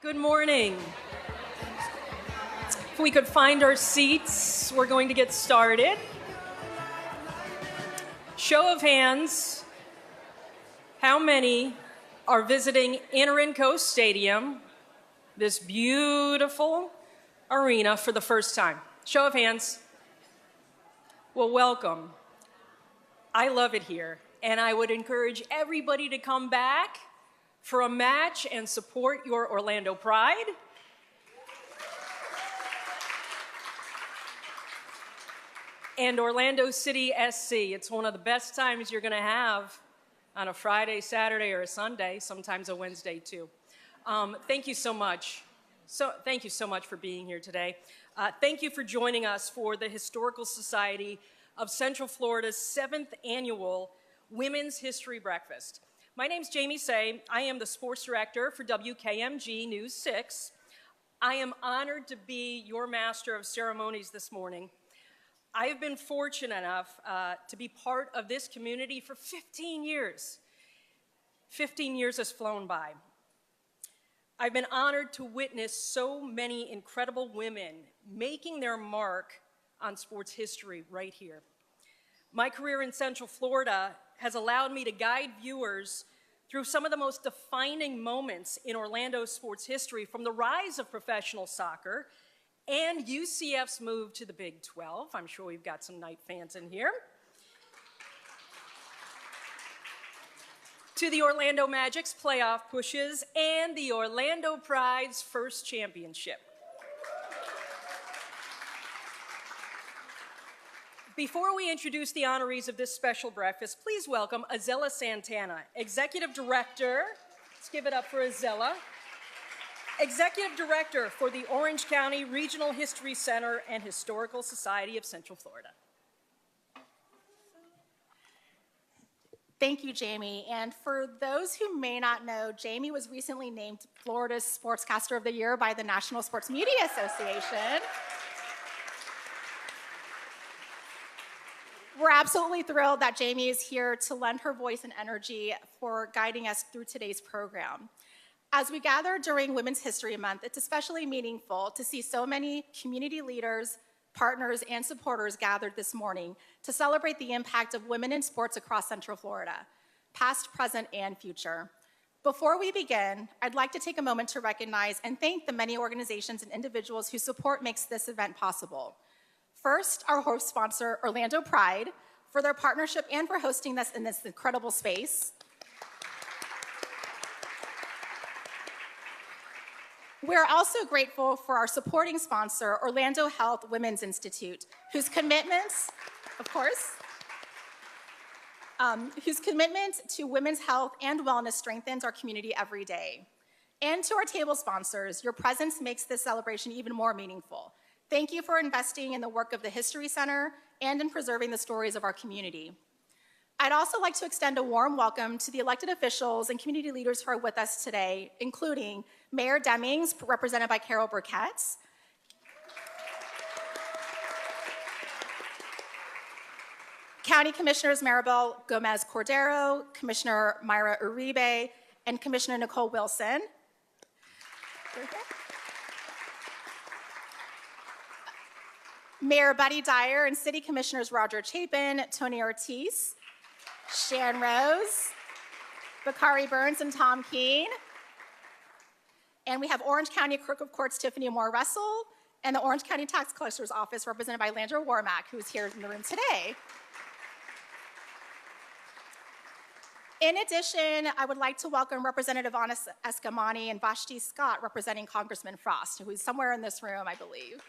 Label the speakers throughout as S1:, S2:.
S1: Good morning. If we could find our seats, we're going to get started. Show of hands, how many are visiting Cari Coats Stadium, this beautiful arena, for the first time? Show of hands. Well, welcome. I love it here, and I would encourage everybody to come back for a match and support your Orlando Pride. And Orlando City SC. It's one of the best times you're going to have on a Friday, Saturday, or a Sunday, sometimes a Wednesday too. Thank you so much. Thank you so much for being here today. Thank you for joining us for the Historical Society of Central Florida's 7th annual Women's History Breakfast. My name's Jamie Say. I am the sports director for WKMG News 6. I am honored to be your master of ceremonies this morning. I have been fortunate enough to be part of this community for 15 years. 15 years has flown by. I've been honored to witness so many incredible women making their mark on sports history right here. My career in Central Florida has allowed me to guide viewers through some of the most defining moments in Orlando sports history, from the rise of professional soccer and UCF's move to the Big 12. I'm sure we've got some Knight fans in here. To the Orlando Magic's playoff pushes and the Orlando Pride's first championship. Before we introduce the honorees of this special breakfast, please welcome Azella Santana, Executive Director. Let's give it up for Azella. Executive Director for the Orange County Regional History Center and Historical Society of Central Florida.
S2: Thank you, Jamie. And for those who may not know, Jamie was recently named Florida's Sportscaster of the Year by the National Sports Media Association. We're absolutely thrilled that Jamie is here to lend her voice and energy for guiding us through today's program. As we gather during Women's History Month, it's especially meaningful to see so many community leaders, partners, and supporters gathered this morning to celebrate the impact of women in sports across Central Florida, past, present, and future. Before we begin, I'd like to take a moment to recognize and thank the many organizations and individuals whose support makes this event possible. First, our host sponsor, Orlando Pride, for their partnership and for hosting us in this incredible space. We're also grateful for our supporting sponsor, Orlando Health Women's Institute, whose commitment to women's health and wellness strengthens our community every day. And to our table sponsors, your presence makes this celebration even more meaningful. Thank you for investing in the work of the History Center and in preserving the stories of our community. I'd also like to extend a warm welcome to the elected officials and community leaders who are with us today, including Mayor Demings, represented by Carol Burkett, County Commissioners Maribel Gomez Cordero, Commissioner Myra Uribe, and Commissioner Nicole Wilson. Mayor Buddy Dyer and City Commissioners Roger Chapin, Tony Ortiz, Shan Rose, Bakari Burns, and Tom Keene. And we have Orange County Clerk of Courts Tiffany Moore Russell and the Orange County Tax Collector's Office, represented by Landra Warmack, who is here in the room today. In addition, I would like to welcome Representative Anna Escamani and Vashti Scott, representing Congressman Frost, who is somewhere in this room, I believe.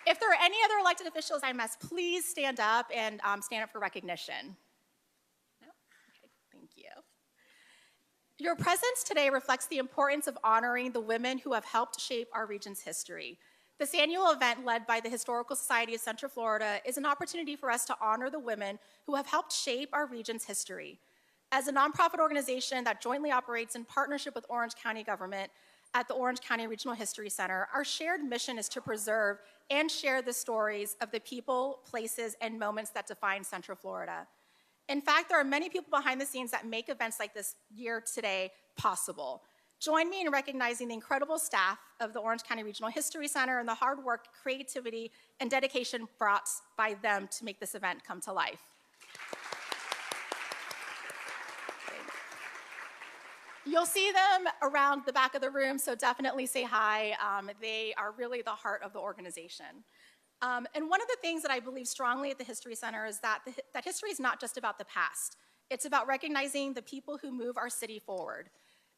S2: If there are any other elected officials I must, please stand up and stand up for recognition. No? Okay, thank you. Your presence today reflects the importance of honoring the women who have helped shape our region's history. This annual event, led by the Historical Society of Central Florida, is an opportunity for us to honor the women who have helped shape our region's history. As a nonprofit organization that jointly operates in partnership with Orange County government at the Orange County Regional History Center, our shared mission is to preserve and share the stories of the people, places, and moments that define Central Florida. In fact, there are many people behind the scenes that make events like this year today possible. Join me in recognizing the incredible staff of the Orange County Regional History Center and the hard work, creativity, and dedication brought by them to make this event come to life. You'll see them around the back of the room, so definitely say hi. They are really the heart of the organization. And one of the things that I believe strongly at the History Center is that history is not just about the past. It's about recognizing the people who move our city forward.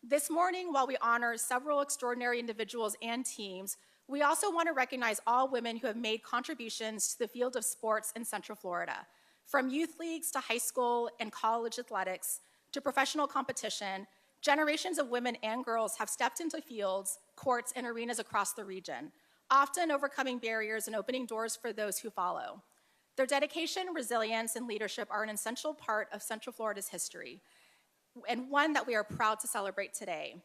S2: This morning, while we honor several extraordinary individuals and teams, we also want to recognize all women who have made contributions to the field of sports in Central Florida. From youth leagues to high school and college athletics to professional competition, generations of women and girls have stepped into fields, courts, and arenas across the region, often overcoming barriers and opening doors for those who follow. Their dedication, resilience, and leadership are an essential part of Central Florida's history, and one that we are proud to celebrate today.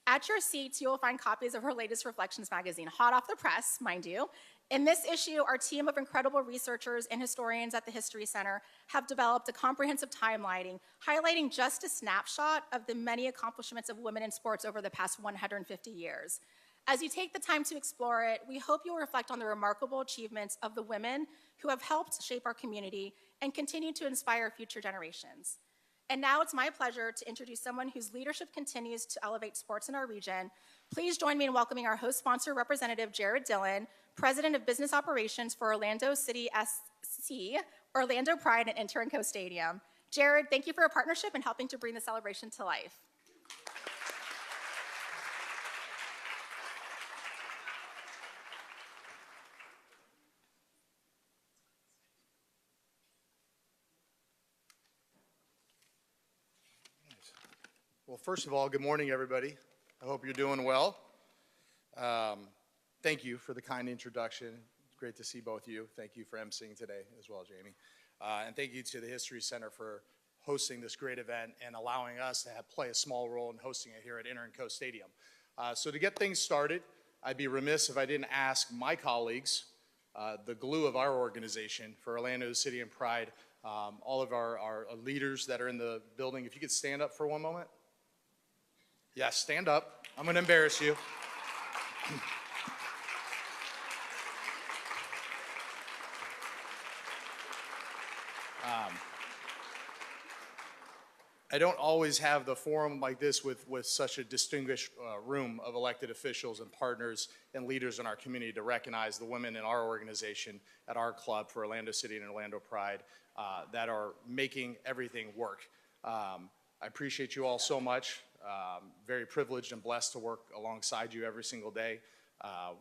S2: At your seats, you will find copies of her latest Reflections magazine, hot off the press, mind you. In this issue, our team of incredible researchers and historians at the History Center have developed a comprehensive timeline highlighting just a snapshot of the many accomplishments of women in sports over the past 150 years. As you take the time to explore it, we hope you'll reflect on the remarkable achievements of the women who have helped shape our community and continue to inspire future generations. And now it's my pleasure to introduce someone whose leadership continues to elevate sports in our region. Please join me in welcoming our host sponsor representative, Jared Dillon, President of Business Operations for Orlando City SC, Orlando Pride, and Inter & Co Stadium. Jared, thank you for your partnership and helping to bring the celebration to life.
S3: Well, first of all, good morning, everybody. I hope you're doing well. Thank you for the kind introduction. It's great to see both of you. Thank you for emceeing today as well, Jamie. And thank you to the History Center for hosting this great event and allowing us to play a small role in hosting it here at Inter & Co Stadium. So to get things started, I'd be remiss if I didn't ask my colleagues, the glue of our organization for Orlando City and Pride, all of our leaders that are in the building, if you could stand up for one moment. Yes, stand up. I'm going to embarrass you. I don't always have the forum like this with such a distinguished room of elected officials and partners and leaders in our community to recognize the women in our organization at our club for Orlando City and Orlando Pride that are making everything work. I appreciate you all so much. Very privileged and blessed to work alongside you every single day.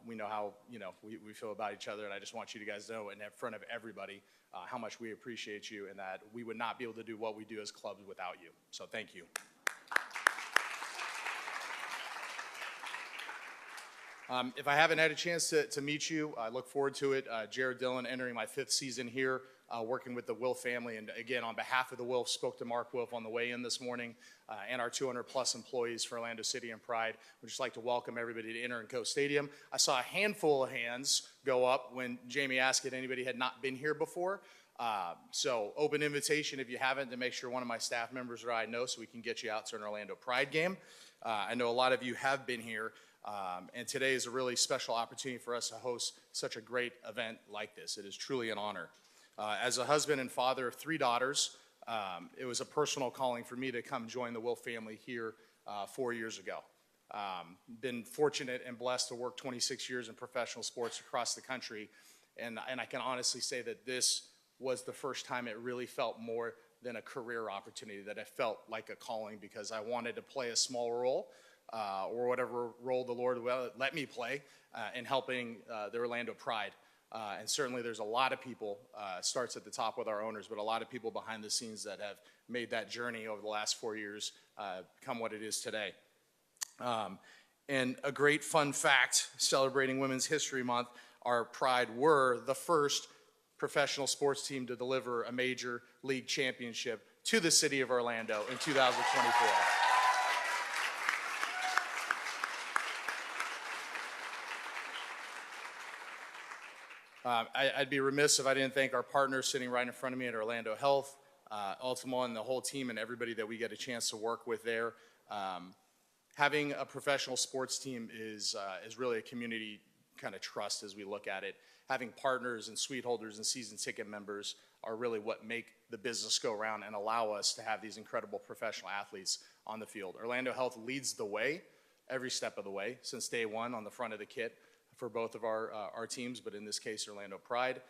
S3: We know how we feel about each other, and I just want you guys to know in front of everybody how much we appreciate you and that we would not be able to do what we do as clubs without you. So thank you. If I haven't had a chance to meet you, I look forward to it. Jared Dillon entering my 5th season here, working with the Wilf family. And again, on behalf of the Wilf, spoke to Mark Wilf on the way in this morning and our 200 plus employees for Orlando City and Pride. We'd just like to welcome everybody to Inter & Co Stadium. I saw a handful of hands go up when Jamie asked if anybody had not been here before. So open invitation if you haven't, to make sure one of my staff members or I know so we can get you out to an Orlando Pride game. I know a lot of you have been here. And today is a really special opportunity for us to host such a great event like this. It is truly an honor. As a husband and father of 3 daughters, it was a personal calling for me to come join the Wilf family here 4 years ago. Been fortunate and blessed to work 26 years in professional sports across the country, and I can honestly say that this was the first time it really felt more than a career opportunity, that it felt like a calling because I wanted to play a small role or whatever role the Lord will let me play in helping the Orlando Pride. And certainly there's a lot of people, starts at the top with our owners, but a lot of people behind the scenes that have made that journey over the last 4 years become what it is today. And a great fun fact, celebrating Women's History Month, our Pride were the first professional sports team to deliver a major league championship to the city of Orlando in 2024. I'd be remiss if I didn't thank our partners sitting right in front of me at Orlando Health, Ultima and the whole team and everybody that we get a chance to work with there. Having a professional sports team is really a community kind of trust as we look at it. Having partners and suite holders and season ticket members are really what make the business go around and allow us to have these incredible professional athletes on the field. Orlando Health leads the way every step of the way since day one on the front of the kit for both of our teams, but in this case, Orlando Pride.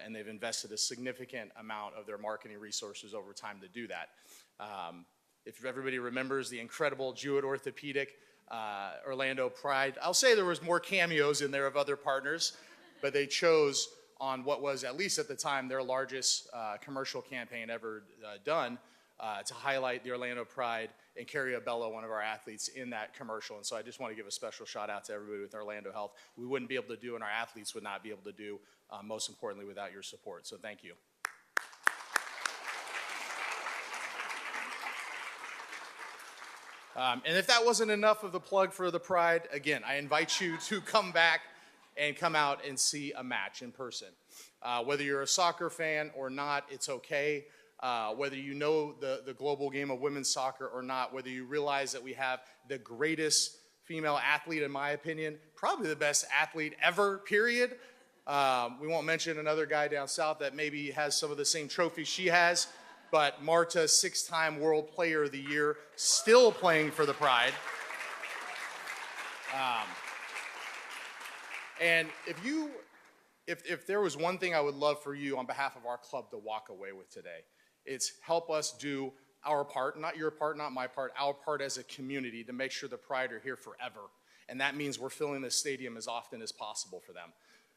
S3: And they've invested a significant amount of their marketing resources over time to do that. If everybody remembers the incredible Jewett Orthopedic Orlando Pride, I'll say there was more cameos in there of other partners, but they chose on what was, at least at the time, their largest commercial campaign ever done to highlight the Orlando Pride and Cari Coats, one of our athletes, in that commercial. And so I just want to give a special shout out to everybody with Orlando Health. We wouldn't be able to do, and our athletes would not be able to do, most importantly, without your support. So thank you. And if that wasn't enough of the plug for the Pride, again, I invite you to come back and come out and see a match in person. Whether you're a soccer fan or not, it's okay. Whether you know the global game of women's soccer or not, whether you realize that we have the greatest female athlete, in my opinion, probably the best athlete ever, period. We won't mention another guy down south that maybe has some of the same trophies she has, but Marta, 6-time World Player of the Year, still playing for the Pride. And if there was one thing I would love for you on behalf of our club to walk away with today, it's help us do our part, not your part, not my part, our part as a community to make sure the Pride are here forever. And that means we're filling the stadium as often as possible for them.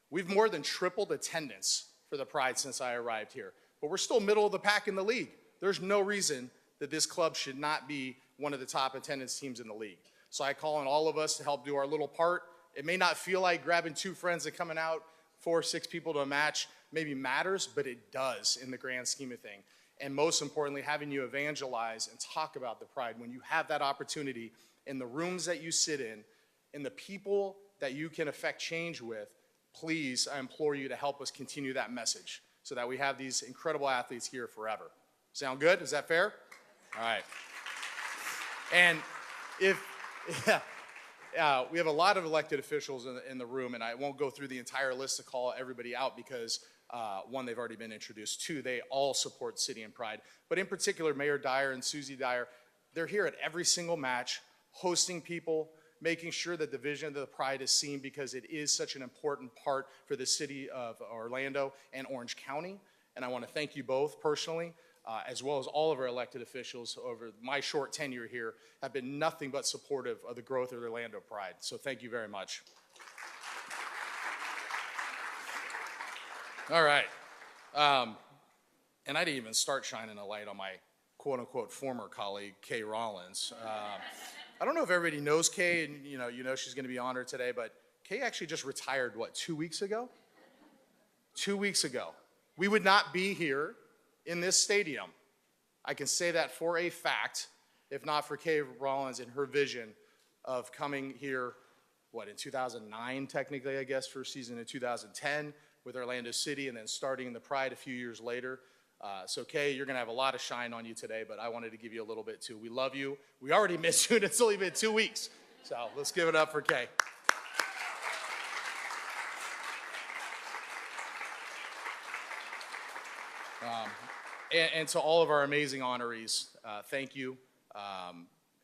S3: We've more than tripled attendance for the Pride since I arrived here, but we're still middle of the pack in the league. There's no reason that this club should not be one of the top attendance teams in the league. So I call on all of us to help do our little part. It may not feel like grabbing 2 friends and coming out 4 or 6 people to a match maybe matters, but it does in the grand scheme of things. And most importantly, having you evangelize and talk about the Pride when you have that opportunity in the rooms that you sit in the people that you can affect change with. Please, I implore you to help us continue that message so that we have these incredible athletes here forever. Sound good? Is that fair? All right. And if we have a lot of elected officials in the room, and I won't go through the entire list to call everybody out because one, they've already been introduced. 2, they all support City and Pride. But in particular, Mayor Dyer and Susie Dyer, they're here at every single match, hosting people, making sure that the vision of the Pride is seen because it is such an important part for the city of Orlando and Orange County. And I want to thank you both personally, as well as all of our elected officials over my short tenure here have been nothing but supportive of the growth of the Orlando Pride. So thank you very much. All right. And I didn't even start shining a light on my quote-unquote former colleague, Kay Rollins. I don't know if everybody knows Kay, and you know she's going to be honored today, but Kay actually just retired, 2 weeks ago? 2 weeks ago. We would not be here in this stadium. I can say that for a fact, if not for Kay Rollins and her vision of coming here, in 2009, technically, I guess, first season in 2010 with Orlando City, and then starting the Pride a few years later. So Kay, you're gonna have a lot of shine on you today, but I wanted to give you a little bit too. We love you. We already missed you, and it's only been 2 weeks. So let's give it up for Kay. And to all of our amazing honorees, thank you.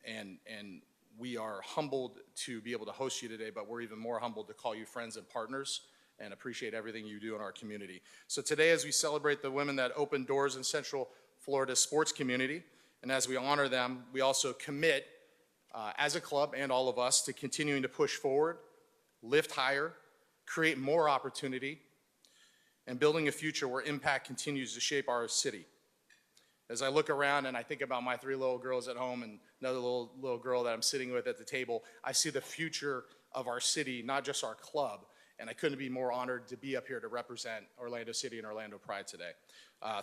S3: And we are humbled to be able to host you today, but we're even more humbled to call you friends and partners and appreciate everything you do in our community. So today, as we celebrate the women that opened doors in Central Florida's sports community, and as we honor them, we also commit as a club and all of us to continuing to push forward, lift higher, create more opportunity, and building a future where impact continues to shape our city. As I look around and I think about my 3 little girls at home and another little girl that I'm sitting with at the table, I see the future of our city, not just our club, and I couldn't be more honored to be up here to represent Orlando City and Orlando Pride today.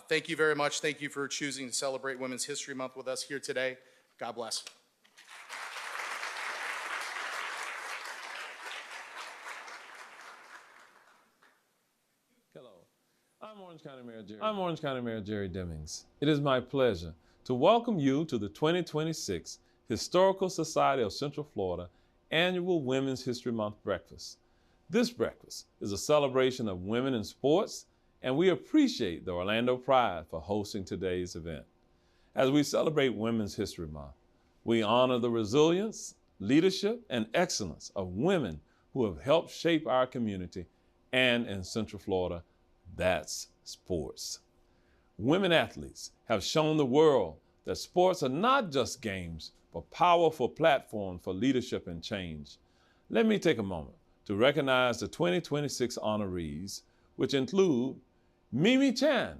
S3: Thank you very much. Thank you for choosing to celebrate Women's History Month with us here today. God bless.
S4: Hello. I'm Orange County Mayor Jerry Demings. It is my pleasure to welcome you to the 2026 Historical Society of Central Florida Annual Women's History Month Breakfast. This breakfast is a celebration of women in sports, and we appreciate the Orlando Pride for hosting today's event. As we celebrate Women's History Month, we honor the resilience, leadership, and excellence of women who have helped shape our community, and in Central Florida, that's sports. Women athletes have shown the world that sports are not just games, but powerful platforms for leadership and change. Let me take a moment to recognize the 2026 honorees, which include Mimi Chan,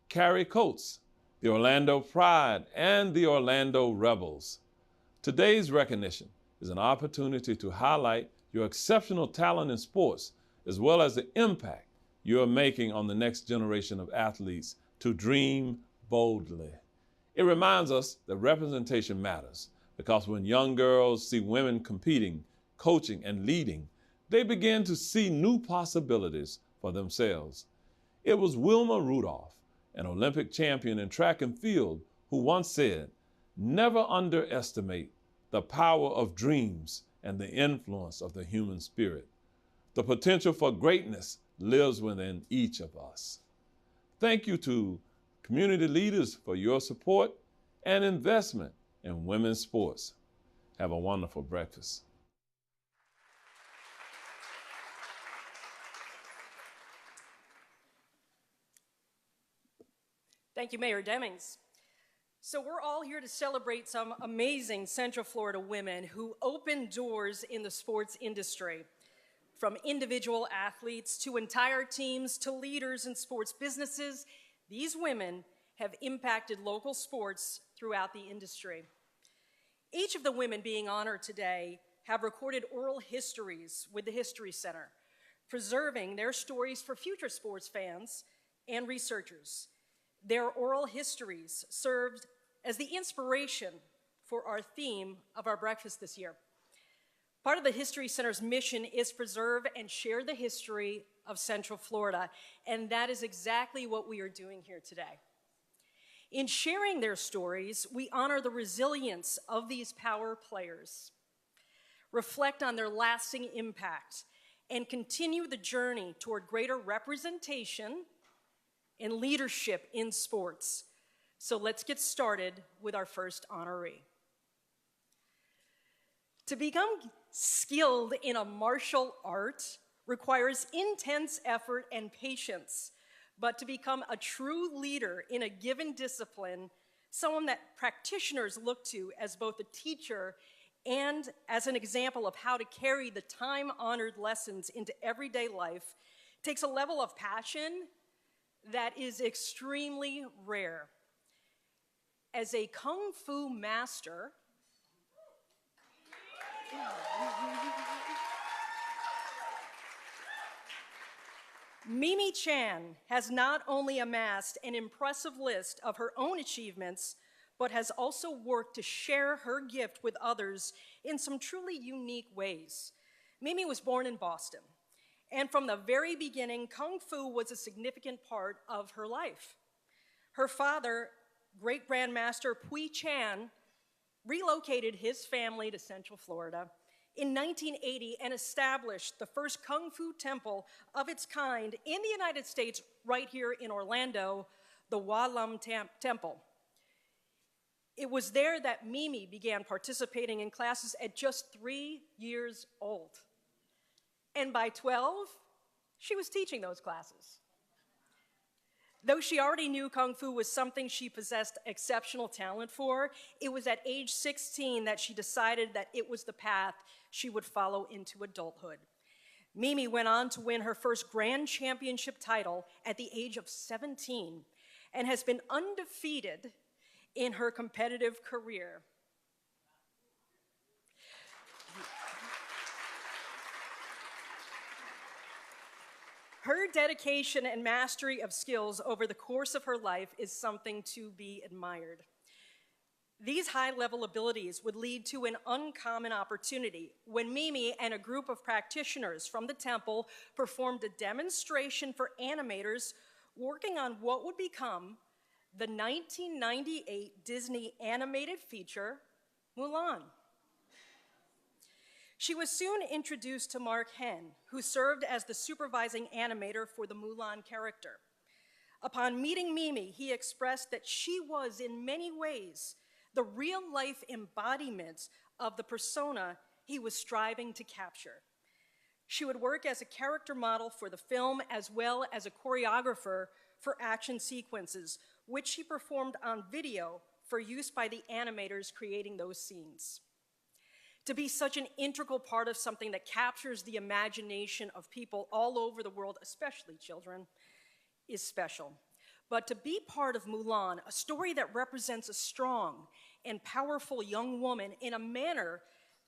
S4: Cari Coats, the Orlando Pride, and the Orlando Rebels. Today's recognition is an opportunity to highlight your exceptional talent in sports, as well as the impact you are making on the next generation of athletes to dream boldly. It reminds us that representation matters, because when young girls see women competing, coaching, and leading, they begin to see new possibilities for themselves. It was Wilma Rudolph, an Olympic champion in track and field, who once said, "Never underestimate the power of dreams and the influence of the human spirit. The potential for greatness lives within each of us." Thank you to community leaders for your support and investment in women's sports. Have a wonderful breakfast.
S1: Thank you, Mayor Demings. So we're all here to celebrate some amazing Central Florida women who opened doors in the sports industry. From individual athletes to entire teams to leaders in sports businesses, these women have impacted local sports throughout the industry. Each of the women being honored today have recorded oral histories with the History Center, preserving their stories for future sports fans and researchers. Their oral histories served as the inspiration for our theme of our breakfast this year. Part of the History Center's mission is preserve and share the history of Central Florida, and that is exactly what we are doing here today. In sharing their stories, we honor the resilience of these power players, reflect on their lasting impact, and continue the journey toward greater representation and leadership in sports. So let's get started with our first honoree. To become skilled in a martial art requires intense effort and patience, but to become a true leader in a given discipline, someone that practitioners look to as both a teacher and as an example of how to carry the time-honored lessons into everyday life, takes a level of passion that is extremely rare. As a Kung Fu master, Mimi Chan has not only amassed an impressive list of her own achievements, but has also worked to share her gift with others in some truly unique ways. Mimi was born in Boston, and from the very beginning, Kung Fu was a significant part of her life. Her father, Great Grandmaster Pui Chan, relocated his family to Central Florida in 1980 and established the first Kung Fu temple of its kind in the United States right here in Orlando, the Wa Lam Temple. It was there that Mimi began participating in classes at just 3 years old. And by 12, she was teaching those classes. Though she already knew Kung Fu was something she possessed exceptional talent for, it was at age 16 that she decided that it was the path she would follow into adulthood. Mimi went on to win her first grand championship title at the age of 17 and has been undefeated in her competitive career. Her dedication and mastery of skills over the course of her life is something to be admired. These high-level abilities would lead to an uncommon opportunity when Mimi and a group of practitioners from the temple performed a demonstration for animators working on what would become the 1998 Disney animated feature, Mulan. She was soon introduced to Mark Henn, who served as the supervising animator for the Mulan character. Upon meeting Mimi, he expressed that she was, in many ways, the real-life embodiment of the persona he was striving to capture. She would work as a character model for the film as well as a choreographer for action sequences, which she performed on video for use by the animators creating those scenes. To be such an integral part of something that captures the imagination of people all over the world, especially children, is special. But to be part of Mulan, a story that represents a strong and powerful young woman in a manner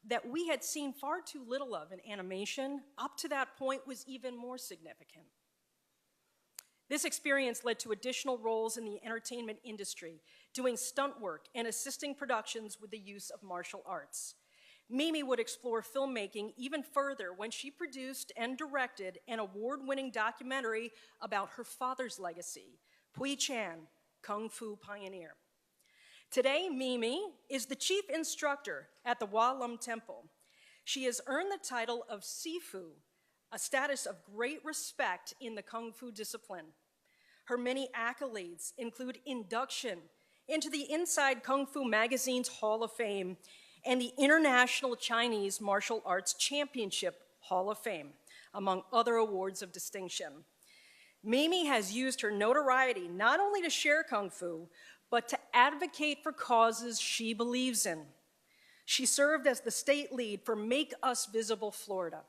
S1: that we had seen far too little of in animation, up to that point was even more significant. This experience led to additional roles in the entertainment industry, doing stunt work and assisting productions with the use of martial arts. Mimi would explore filmmaking even further when she produced and directed an award-winning documentary about her father's legacy, Pui Chan, Kung Fu Pioneer. Today, Mimi is the chief instructor at the Hua Lum Temple. She has earned the title of Sifu, a status of great respect in the Kung Fu discipline. Her many accolades include induction into the Inside Kung Fu Magazine's Hall of Fame and the International Chinese Martial Arts Championship Hall of Fame, among other awards of distinction. Mimi has used her notoriety not only to share Kung Fu, but to advocate for causes she believes in. She served as the state lead for Make Us Visible Florida,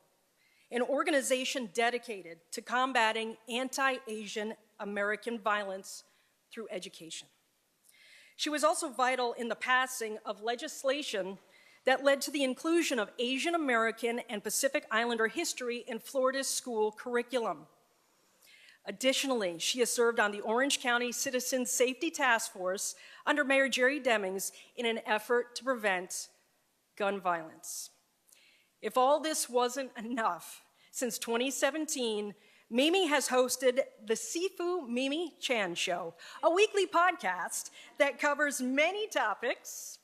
S1: an organization dedicated to combating anti-Asian American violence through education. She was also vital in the passing of legislation that led to the inclusion of Asian American and Pacific Islander history in Florida's school curriculum. Additionally, she has served on the Orange County Citizen Safety Task Force under Mayor Jerry Demings in an effort to prevent gun violence. If all this wasn't enough, since 2017, Mimi has hosted the Sifu Mimi Chan Show, a weekly podcast that covers many topics,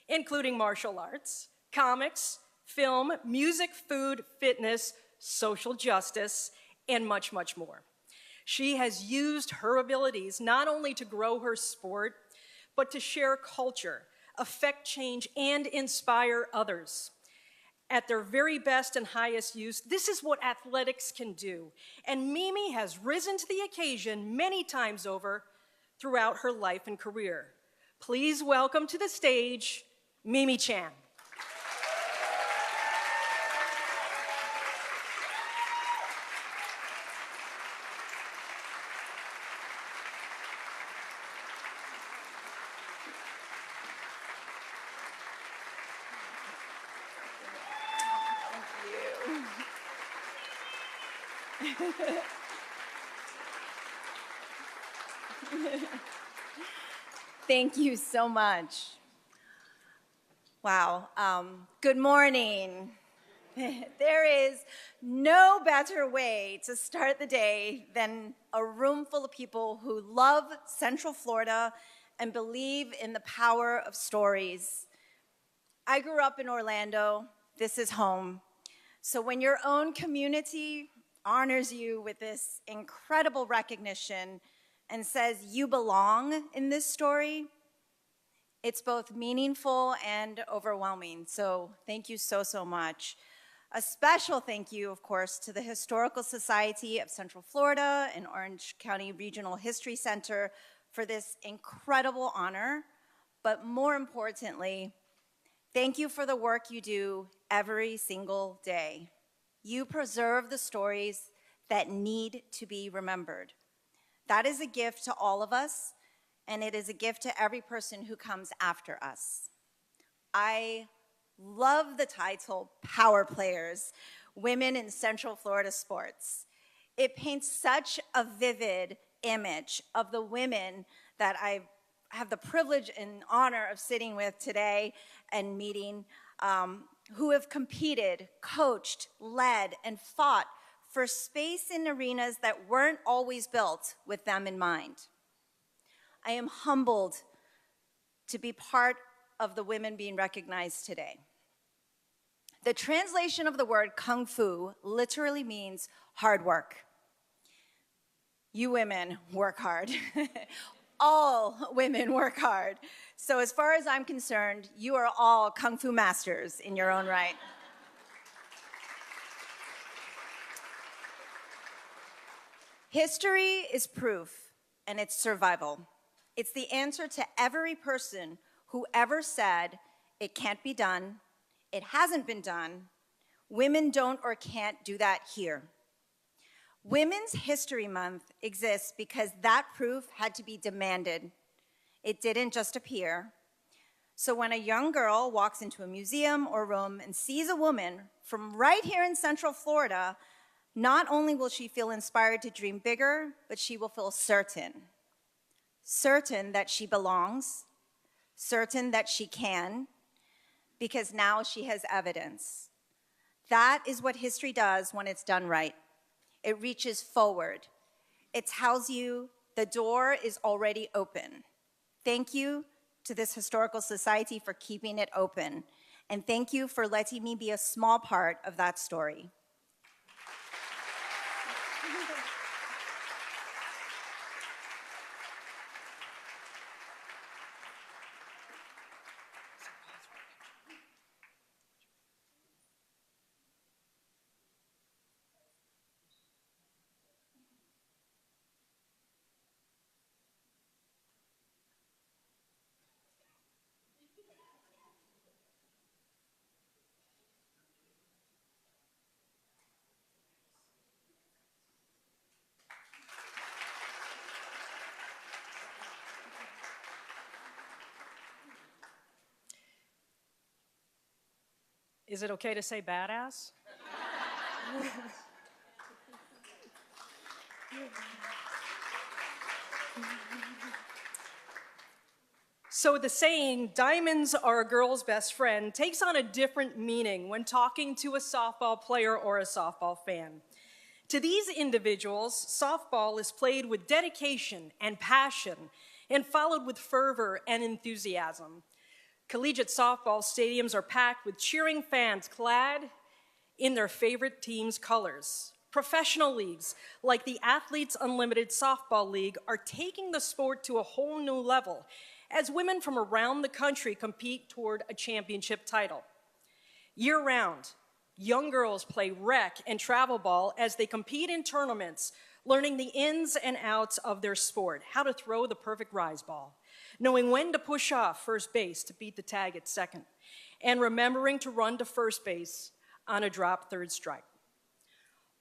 S1: including martial arts, comics, film, music, food, fitness, social justice, and much, much more. She has used her abilities not only to grow her sport, but to share culture, affect change, and inspire others. At their very best and highest use, this is what athletics can do. And Mimi has risen to the occasion many times over throughout her life and career. Please welcome to the stage, Mimi Chan.
S5: Thank you so much. Wow. Good morning. There is no better way to start the day than a room full of people who love Central Florida and believe in the power of stories. I grew up in Orlando. This is home. So when your own community honors you with this incredible recognition and says you belong in this story, it's both meaningful and overwhelming. So thank you so, so much. A special thank you, of course, to the Historical Society of Central Florida and Orange County Regional History Center for this incredible honor. But more importantly, thank you for the work you do every single day. You preserve the stories that need to be remembered. That is a gift to all of us, and it is a gift to every person who comes after us. I love the title, Power Players, Women in Central Florida Sports. It paints such a vivid image of the women that I have the privilege and honor of sitting with today and meeting, who have competed, coached, led, and fought for space in arenas that weren't always built with them in mind. I am humbled to be part of the women being recognized today. The translation of the word kung fu literally means hard work. You women work hard. All women work hard. So as far as I'm concerned, you are all kung fu masters in your own right. History is proof, and it's survival. It's the answer to every person who ever said, it can't be done, it hasn't been done, women don't or can't do that here. Women's History Month exists because that proof had to be demanded. It didn't just appear. So when a young girl walks into a museum or room and sees a woman from right here in Central Florida, not only will she feel inspired to dream bigger, but she will feel certain that she belongs, certain that she can, because now she has evidence. That is what history does when it's done right. It reaches forward. It tells you the door is already open. Thank you to this historical society for keeping it open. And thank you for letting me be a small part of that story.
S1: Is it okay to say badass? So the saying, diamonds are a girl's best friend, takes on a different meaning when talking to a softball player or a softball fan. To these individuals, softball is played with dedication and passion and followed with fervor and enthusiasm. Collegiate softball stadiums are packed with cheering fans clad in their favorite team's colors. Professional leagues, like the Athletes Unlimited Softball League, are taking the sport to a whole new level as women from around the country compete toward a championship title. Year-round, young girls play rec and travel ball as they compete in tournaments, learning the ins and outs of their sport, how to throw the perfect rise ball, knowing when to push off first base to beat the tag at second, and remembering to run to first base on a drop third strike.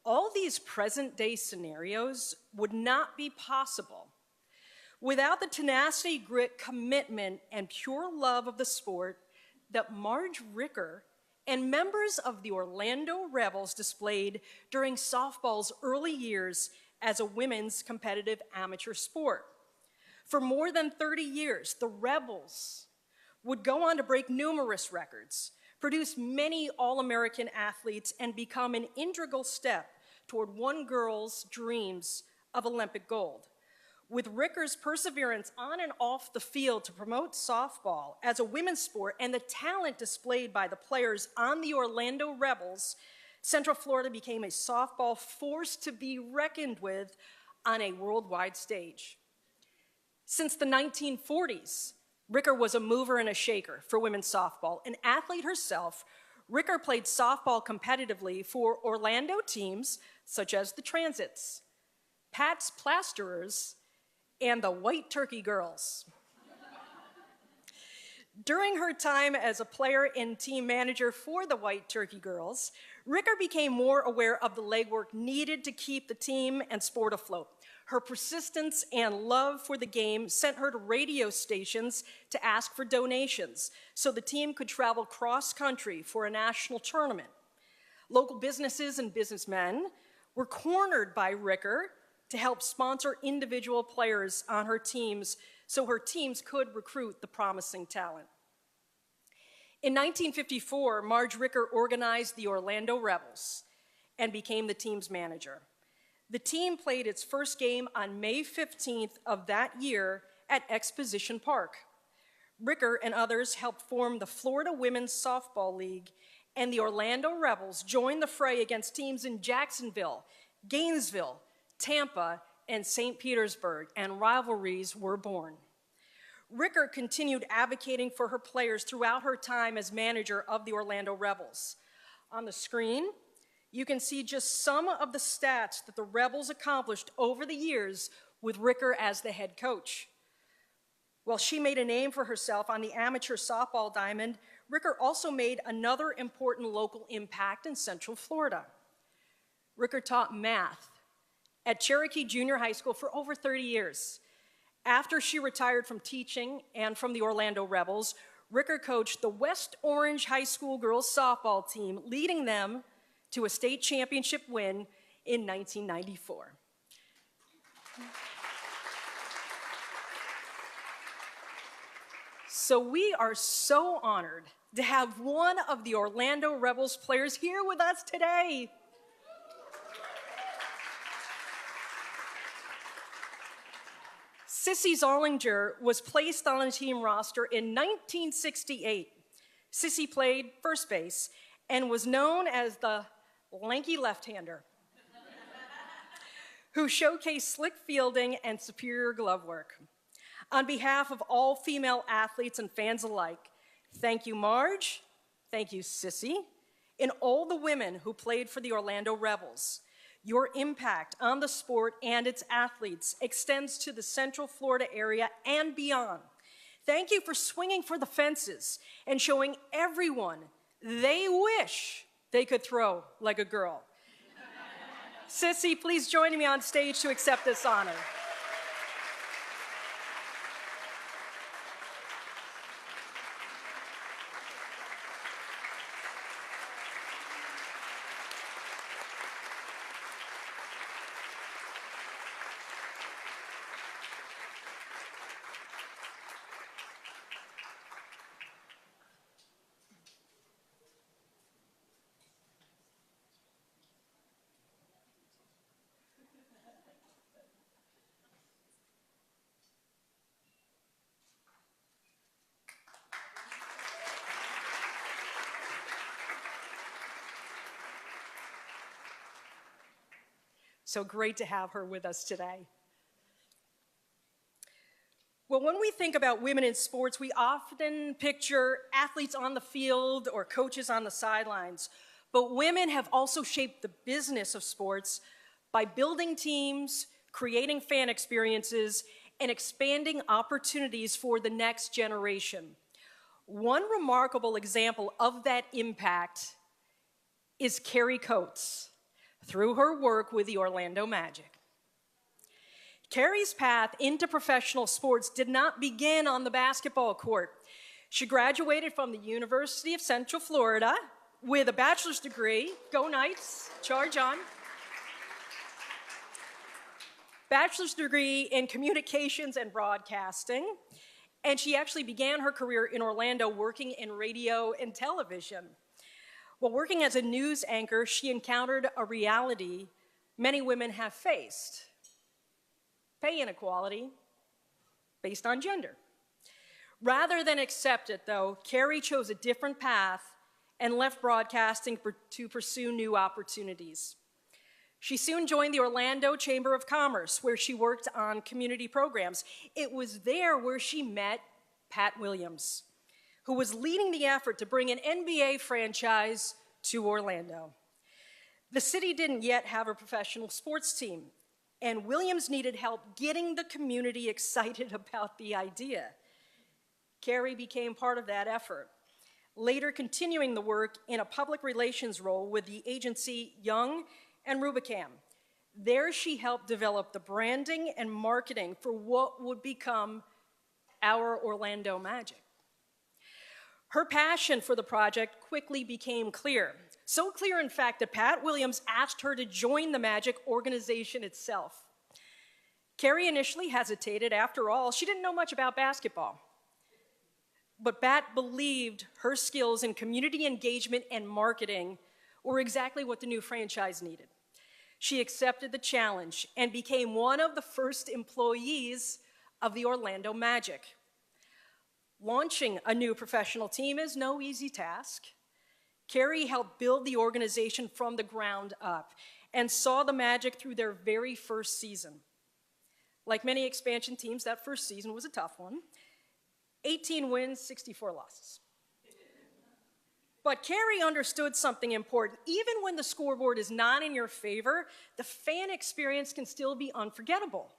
S1: All these present-day scenarios would not be possible without the tenacity, grit, commitment, and pure love of the sport that Marge Ricker and members of the Orlando Rebels displayed during softball's early years as a women's competitive amateur sport. For more than 30 years, the Rebels would go on to break numerous records, produce many All-American athletes, and become an integral step toward one girl's dreams of Olympic gold. With Ricker's perseverance on and off the field to promote softball as a women's sport and the talent displayed by the players on the Orlando Rebels, Central Florida became a softball force to be reckoned with on a worldwide stage. Since the 1940s, Ricker was a mover and a shaker for women's softball. An athlete herself, Ricker played softball competitively for Orlando teams such as the Transits, Pat's Plasterers, and the White Turkey Girls. During her time as a player and team manager for the White Turkey Girls, Ricker became more aware of the legwork needed to keep the team and sport afloat. Her persistence and love for the game sent her to radio stations to ask for donations so the team could travel cross-country for a national tournament. Local businesses and businessmen were cornered by Ricker to help sponsor individual players on her teams so her teams could recruit the promising talent. In 1954, Marge Ricker organized the Orlando Rebels, and became the team's manager. The team played its first game on May 15th of that year at Exposition Park. Ricker and others helped form the Florida Women's Softball League, and the Orlando Rebels joined the fray against teams in Jacksonville, Gainesville, Tampa, and St. Petersburg, and rivalries were born. Ricker continued advocating for her players throughout her time as manager of the Orlando Rebels. On the screen, you can see just some of the stats that the Rebels accomplished over the years with Ricker as the head coach. While she made a name for herself on the amateur softball diamond, Ricker also made another important local impact in Central Florida. Ricker taught math at Cherokee Junior High School for over 30 years. After she retired from teaching and from the Orlando Rebels, Ricker coached the West Orange High School girls softball team, leading them to a state championship win in 1994. So we are so honored to have one of the Orlando Rebels players here with us today. Sissy Zollinger was placed on the team roster in 1968. Sissy played first base and was known as the lanky left-hander who showcased slick fielding and superior glove work. On behalf of all female athletes and fans alike, thank you, Marge, thank you, Sissy, and all the women who played for the Orlando Rebels. Your impact on the sport and its athletes extends to the Central Florida area and beyond. Thank you for swinging for the fences and showing everyone they wish they could throw like a girl. Sissy, please join me on stage to accept this honor. So great to have her with us today. Well, when we think about women in sports, we often picture athletes on the field or coaches on the sidelines. But women have also shaped the business of sports by building teams, creating fan experiences, and expanding opportunities for the next generation. One remarkable example of that impact is Cari Coats, through her work with the Orlando Magic. Cari's path into professional sports did not begin on the basketball court. She graduated from the University of Central Florida with a bachelor's degree, go Knights, charge on, bachelor's degree in communications and broadcasting, and she actually began her career in Orlando working in radio and television. While working as a news anchor, she encountered a reality many women have faced: pay inequality based on gender. Rather than accept it, though, Cari chose a different path and left broadcasting to pursue new opportunities. She soon joined the Orlando Chamber of Commerce, where she worked on community programs. It was there where she met Pat Williams, who was leading the effort to bring an NBA franchise to Orlando. The city didn't yet have a professional sports team, and Williams needed help getting the community excited about the idea. Cari became part of that effort, later continuing the work in a public relations role with the agency Young and Rubicam. There she helped develop the branding and marketing for what would become our Orlando Magic. Her passion for the project quickly became clear. So clear, in fact, that Pat Williams asked her to join the Magic organization itself. Cari initially hesitated. After all, she didn't know much about basketball. But Pat believed her skills in community engagement and marketing were exactly what the new franchise needed. She accepted the challenge and became one of the first employees of the Orlando Magic. Launching a new professional team is no easy task. Cari helped build the organization from the ground up and saw the Magic through their very first season. Like many expansion teams, that first season was a tough one. 18 wins, 64 losses. But Cari understood something important. Even when the scoreboard is not in your favor, the fan experience can still be unforgettable.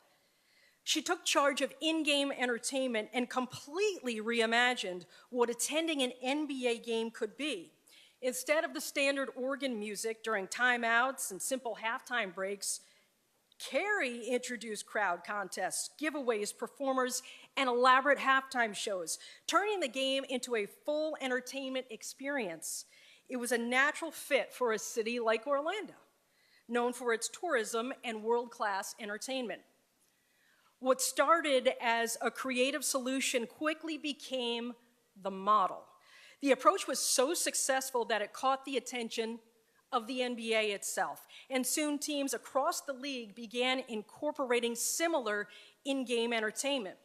S1: She took charge of in-game entertainment and completely reimagined what attending an NBA game could be. Instead of the standard organ music during timeouts and simple halftime breaks, Cari introduced crowd contests, giveaways, performers, and elaborate halftime shows, turning the game into a full entertainment experience. It was a natural fit for a city like Orlando, known for its tourism and world-class entertainment. What started as a creative solution quickly became the model. The approach was so successful that it caught the attention of the NBA itself, and soon teams across the league began incorporating similar in-game entertainment.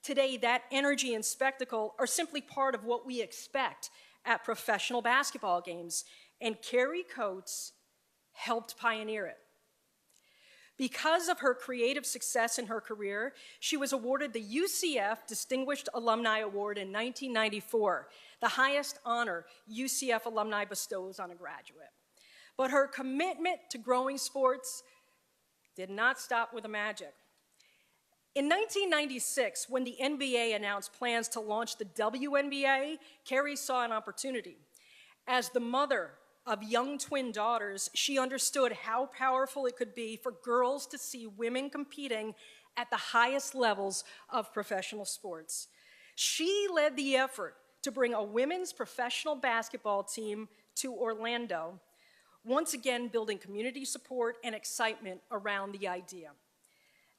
S1: Today, that energy and spectacle are simply part of what we expect at professional basketball games, and Cari Coats helped pioneer it. Because of her creative success in her career, she was awarded the UCF Distinguished Alumni Award in 1994, the highest honor UCF alumni bestows on a graduate. But her commitment to growing sports did not stop with the Magic. In 1996, when the NBA announced plans to launch the WNBA, Cari saw an opportunity. As the mother of young twin daughters, she understood how powerful it could be for girls to see women competing at the highest levels of professional sports. She led the effort to bring a women's professional basketball team to Orlando, once again building community support and excitement around the idea.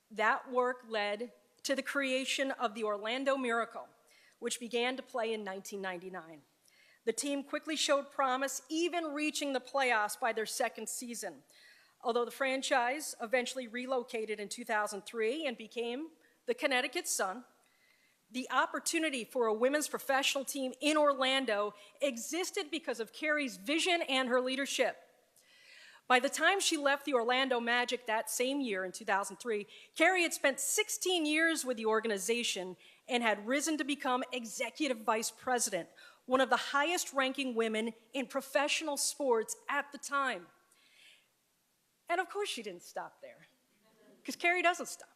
S1: That work led to the creation of the Orlando Miracle, which began to play in 1999. The team quickly showed promise, even reaching the playoffs by their second season, although the franchise eventually relocated in 2003 and became the Connecticut Sun. The opportunity for a women's professional team in Orlando existed because of Cari's vision and her leadership. By the time she left the Orlando Magic that same year in 2003, Cari had spent 16 years with the organization and had risen to become executive vice president, one of the highest-ranking women in professional sports at the time. And of course she didn't stop there, because Cari doesn't stop.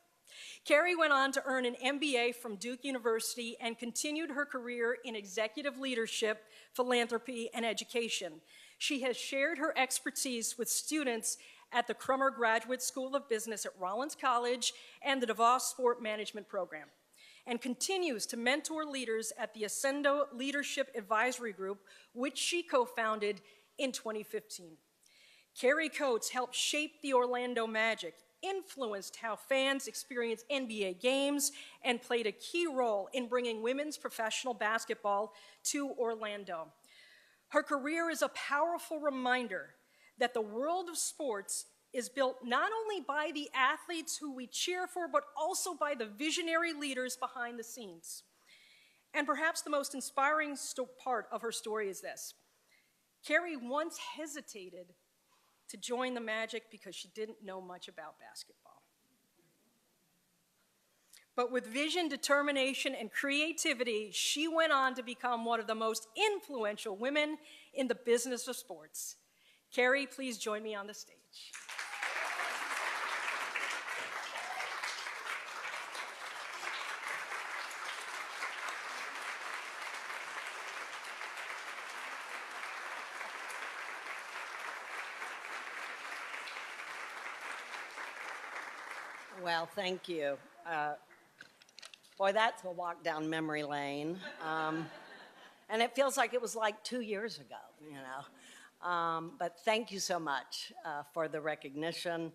S1: Cari went on to earn an MBA from Duke University and continued her career in executive leadership, philanthropy, and education. She has shared her expertise with students at the Crummer Graduate School of Business at Rollins College and the DeVos Sport Management Program, and continues to mentor leaders at the Ascendo Leadership Advisory Group, which she co-founded in 2015. Cari Coats helped shape the Orlando Magic, influenced how fans experience NBA games, and played a key role in bringing women's professional basketball to Orlando. Her career is a powerful reminder that the world of sports is built not only by the athletes who we cheer for, but also by the visionary leaders behind the scenes. And perhaps the most inspiring part of her story is this. Cari once hesitated to join the Magic because she didn't know much about basketball. But with vision, determination, and creativity, she went on to become one of the most influential women in the business of sports. Cari, please join me on the stage.
S6: Well, thank you. Boy, that's a walk down memory lane. And it feels like it was like 2 years ago, you know. But thank you so much for the recognition.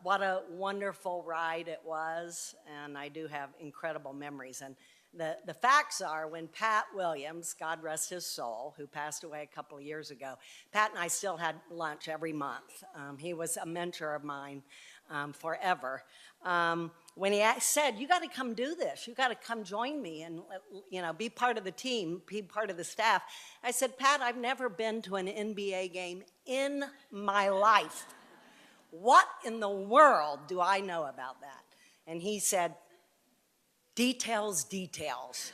S6: What a wonderful ride it was, and I do have incredible memories. And the facts are, when Pat Williams, God rest his soul, who passed away a couple of years ago, Pat and I still had lunch every month. He was a mentor of mine forever. When he said, you got to come do this, you got to come join me and be part of the team, be part of the staff. I said, Pat, I've never been to an NBA game in my life. What in the world do I know about that? And he said, details, details.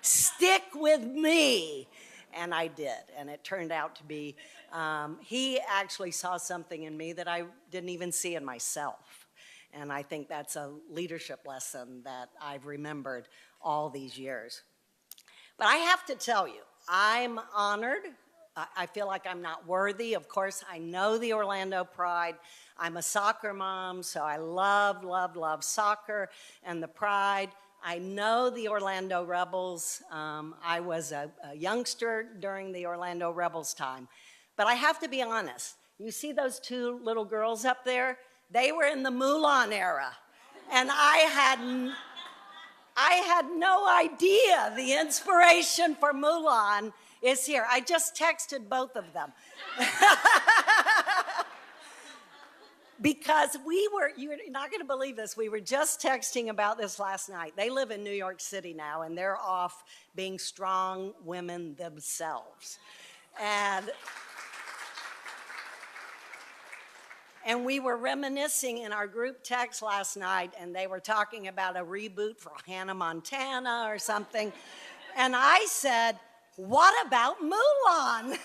S6: Stick with me. And I did, and it turned out to be, he actually saw something in me that I didn't even see in myself. And I think that's a leadership lesson that I've remembered all these years. But I have to tell you, I'm honored. I feel like I'm not worthy. Of course, I know the Orlando Pride. I'm a soccer mom, so I love, love, love soccer and the Pride. I know the Orlando Rebels. I was a youngster during the Orlando Rebels time. But I have to be honest. You see those two little girls up there? They were in the Mulan era. And I had no idea the inspiration for Mulan is here. I just texted both of them. Because you're not going to believe this, we were just texting about this last night. They live in New York City now, and they're off being strong women themselves. And we were reminiscing in our group text last night, and they were talking about a reboot for Hannah Montana or something. And I said, what about Mulan?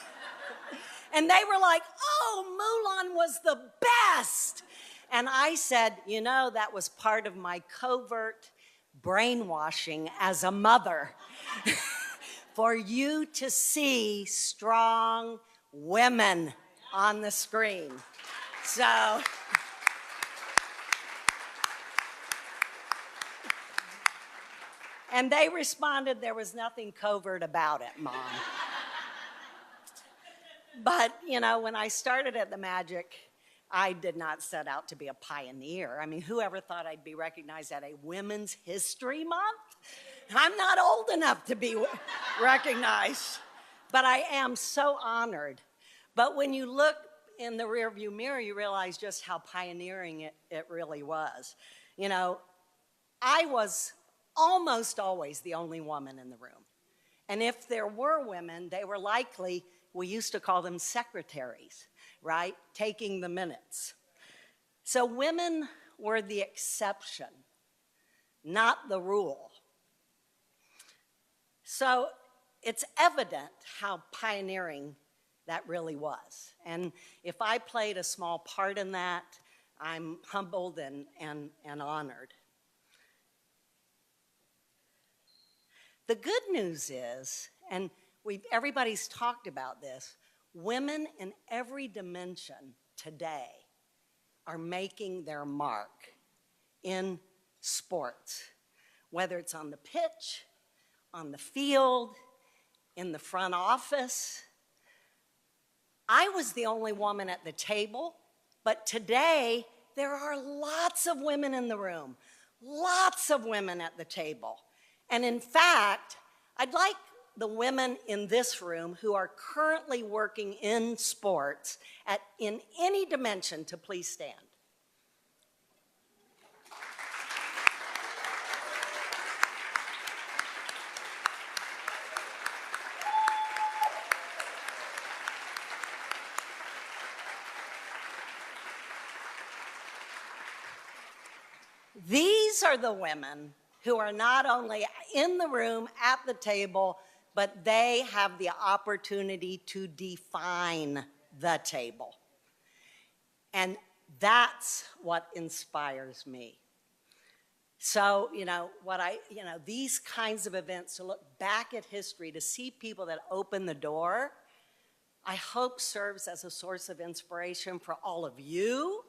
S6: And they were like, oh, Mulan was the best. And I said, that was part of my covert brainwashing as a mother. For you to see strong women on the screen. So, and they responded, there was nothing covert about it, Mom. But, when I started at the Magic, I did not set out to be a pioneer. I mean, whoever thought I'd be recognized at a Women's History Month? I'm not old enough to be recognized. But I am so honored. But when you look in the rearview mirror, you realize just how pioneering it really was. I was almost always the only woman in the room. And if there were women, they were likely, we used to call them secretaries, right? Taking the minutes. So women were the exception, not the rule. So it's evident how pioneering that really was. And if I played a small part in that, I'm humbled and honored. The good news is, and everybody's talked about this, women in every dimension today are making their mark in sports, whether it's on the pitch, on the field, in the front office. I was the only woman at the table, but today there are lots of women in the room, lots of women at the table. And in fact, I'd like the women in this room who are currently working in sports in any dimension to please stand. These are the women who are not only in the room at the table, but they have the opportunity to define the table. And that's what inspires me. So, these kinds of events, to look back at history, to see people that open the door, I hope serves as a source of inspiration for all of you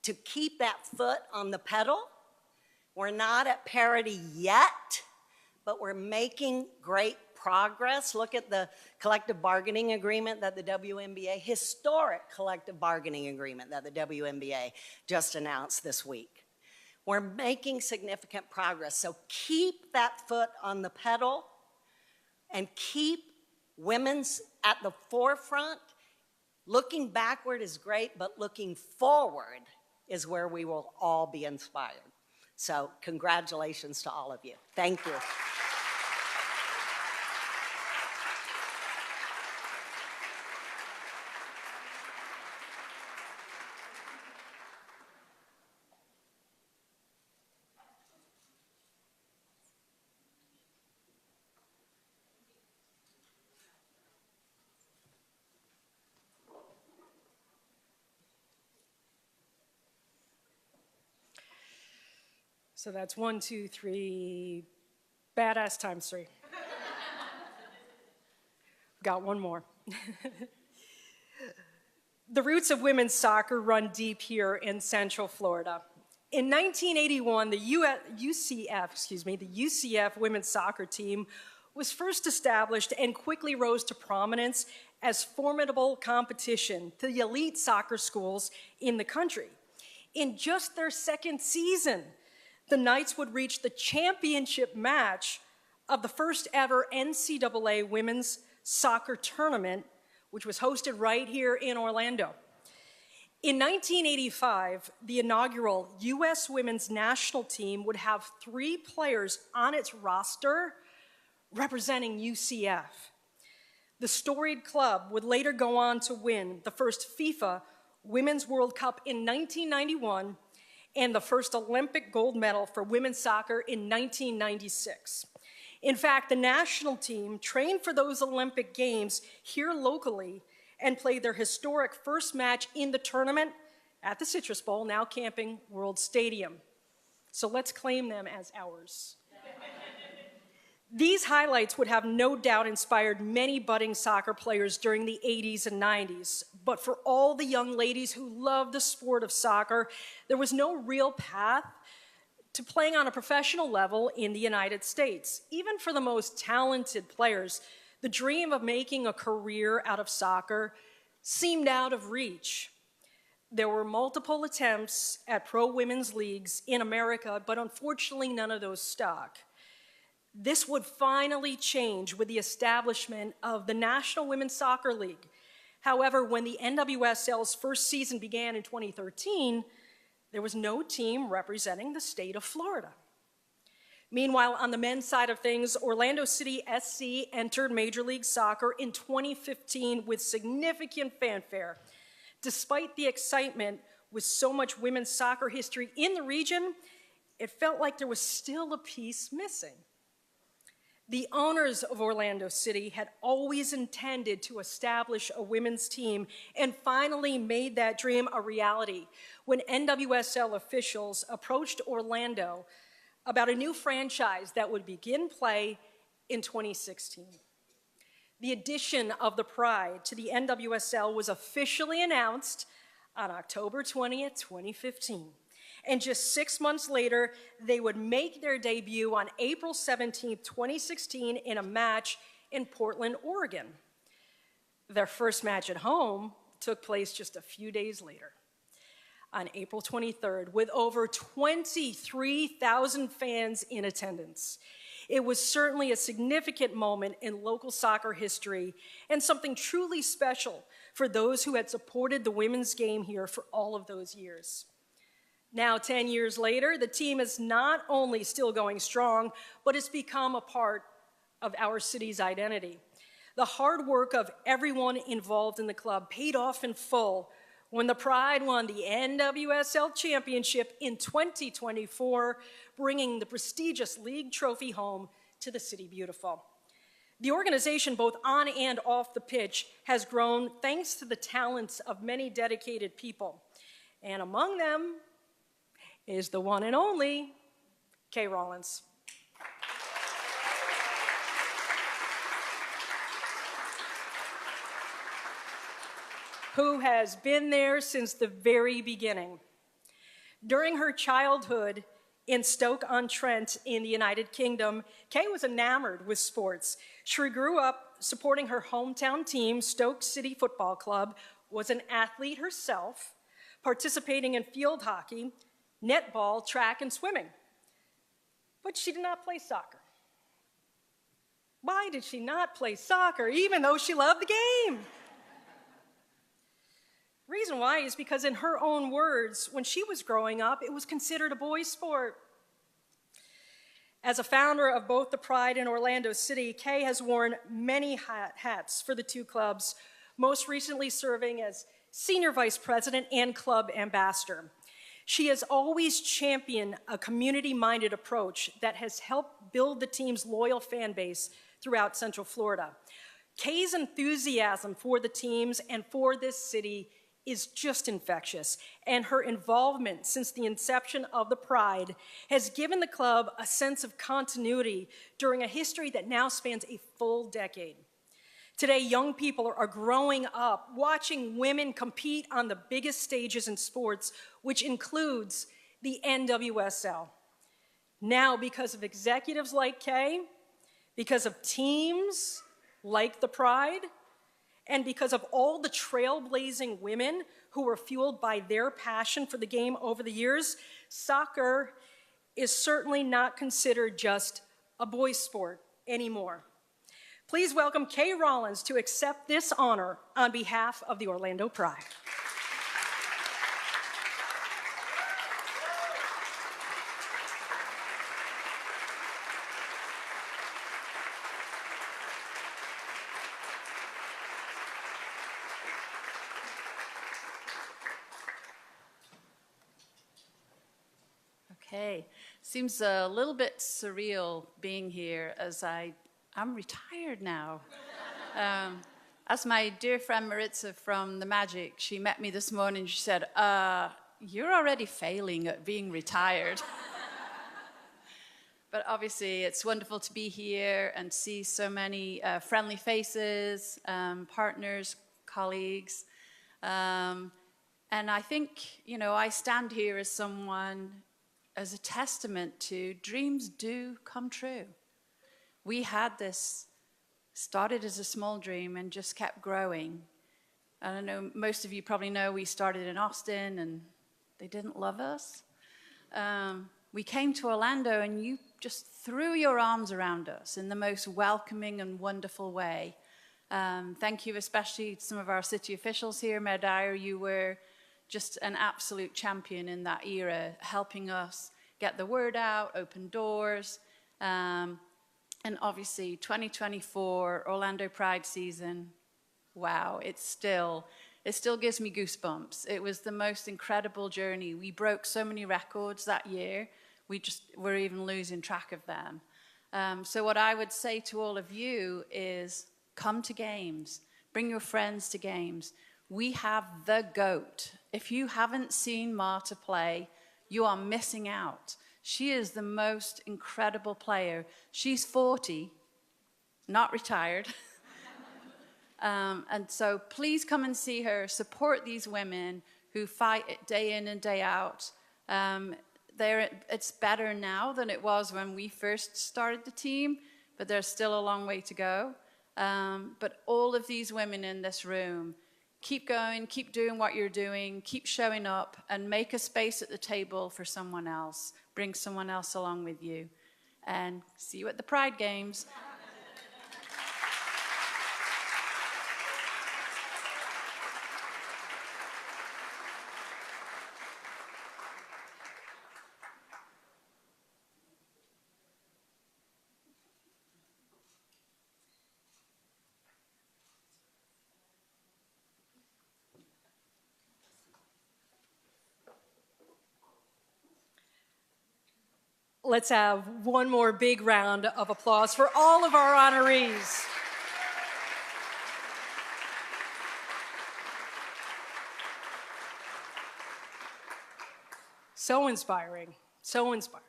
S6: to keep that foot on the pedal. We're not at parity yet, but we're making great progress. Look at the collective bargaining agreement that the WNBA, historic collective bargaining agreement that the WNBA just announced this week. We're making significant progress, so keep that foot on the pedal and keep women's at the forefront. Looking backward is great, but looking forward is where we will all be inspired. So congratulations to all of you. Thank you.
S1: So that's 1, 2, 3, badass times 3. Got one more. The roots of women's soccer run deep here in Central Florida. In 1981, the UCF women's soccer team was first established and quickly rose to prominence as formidable competition to the elite soccer schools in the country. In just their second season, the Knights would reach the championship match of the first ever NCAA women's soccer tournament, which was hosted right here in Orlando. In 1985, the inaugural U.S. women's national team would have 3 players on its roster representing UCF. The storied club would later go on to win the first FIFA Women's World Cup in 1991 and the first Olympic gold medal for women's soccer in 1996. In fact, the national team trained for those Olympic Games here locally and played their historic first match in the tournament at the Citrus Bowl, now Camping World Stadium. So let's claim them as ours. These highlights would have no doubt inspired many budding soccer players during the 80s and 90s. But for all the young ladies who loved the sport of soccer, there was no real path to playing on a professional level in the United States. Even for the most talented players, the dream of making a career out of soccer seemed out of reach. There were multiple attempts at pro women's leagues in America, but unfortunately none of those stuck. This would finally change with the establishment of the National Women's Soccer League. However, when the NWSL's first season began in 2013, there was no team representing the state of Florida. Meanwhile, on the men's side of things, Orlando City SC entered Major League Soccer in 2015 with significant fanfare. Despite the excitement with so much women's soccer history in the region, it felt like there was still a piece missing. The owners of Orlando City had always intended to establish a women's team and finally made that dream a reality when NWSL officials approached Orlando about a new franchise that would begin play in 2016. The addition of the Pride to the NWSL was officially announced on October 20th, 2015. And just 6 months later, they would make their debut on April 17th, 2016 in a match in Portland, Oregon. Their first match at home took place just a few days later, on April 23rd, with over 23,000 fans in attendance. It was certainly a significant moment in local soccer history and something truly special for those who had supported the women's game here for all of those years. Now, 10 years later, the team is not only still going strong, but it's become a part of our city's identity. The hard work of everyone involved in the club paid off in full when the Pride won the NWSL Championship in 2024, bringing the prestigious league trophy home to the City Beautiful. The organization, both on and off the pitch, has grown thanks to the talents of many dedicated people. And among them is the one and only Kay Rollins. Who has been there since the very beginning. During her childhood in Stoke-on-Trent in the United Kingdom, Kay was enamored with sports. She grew up supporting her hometown team, Stoke City Football Club, was an athlete herself, participating in field hockey, netball, track, and swimming. But she did not play soccer. Why did she not play soccer, even though she loved the game? The reason why is because, in her own words, when she was growing up, it was considered a boys' sport. As a founder of both the Pride and Orlando City, Kay has worn many hats for the two clubs, most recently serving as senior vice president and club ambassador. She has always championed a community-minded approach that has helped build the team's loyal fan base throughout Central Florida. Kay's enthusiasm for the teams and for this city is just infectious, and her involvement since the inception of the Pride has given the club a sense of continuity during a history that now spans a full decade. Today, young people are growing up watching women compete on the biggest stages in sports, which includes the NWSL. Now, because of executives like Kay, because of teams like the Pride, and because of all the trailblazing women who were fueled by their passion for the game over the years, soccer is certainly not considered just a boys' sport anymore. Please welcome Kay Rollins to accept this honor on behalf of the Orlando Pride.
S7: Okay, seems a little bit surreal being here as I'm retired now. As my dear friend Maritza from The Magic, she met me this morning, she said, you're already failing at being retired. But obviously it's wonderful to be here and see so many friendly faces, partners, colleagues. And I think, I stand here as someone as a testament to dreams do come true. We had this, started as a small dream and just kept growing. I don't know, most of you probably know we started in Austin and they didn't love us. We came to Orlando and you just threw your arms around us in the most welcoming and wonderful way. Thank you especially to some of our city officials here. Mayor Dyer, you were just an absolute champion in that era, helping us get the word out, open doors. And obviously 2024 Orlando Pride season, wow, it still gives me goosebumps. It was the most incredible journey. We broke so many records that year, we're even losing track of them. So what I would say to all of you is come to games, bring your friends to games. We have the GOAT. If you haven't seen Marta play, you are missing out. She is the most incredible player. She's 40, not retired. And so please come and see her, support these women who fight it day in and day out. It's better now than it was when we first started the team, but there's still a long way to go. But all of these women in this room, keep going, keep doing what you're doing, keep showing up, and make a space at the table for someone else. Bring someone else along with you. And see you at the Pride Games.
S1: Let's have one more big round of applause for all of our honorees. So inspiring, so inspiring.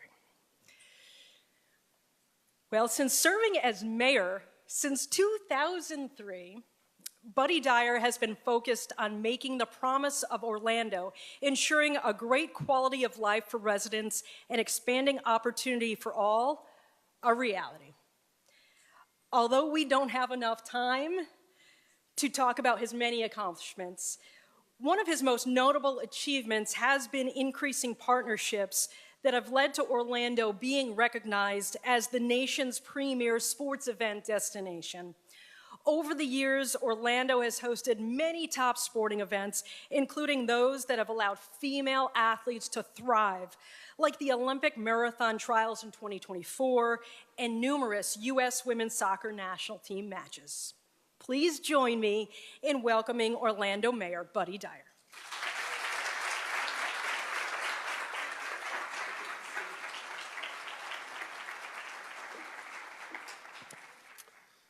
S1: Well, since serving as mayor since 2003, Buddy Dyer has been focused on making the promise of Orlando, ensuring a great quality of life for residents and expanding opportunity for all, a reality. Although we don't have enough time to talk about his many accomplishments, One of his most notable achievements has been increasing partnerships that have led to Orlando being recognized as the nation's premier sports event destination. Over the years, Orlando has hosted many top sporting events, including those that have allowed female athletes to thrive, like the Olympic Marathon Trials in 2024 and numerous U.S. women's soccer national team matches. Please join me in welcoming Orlando Mayor Buddy Dyer.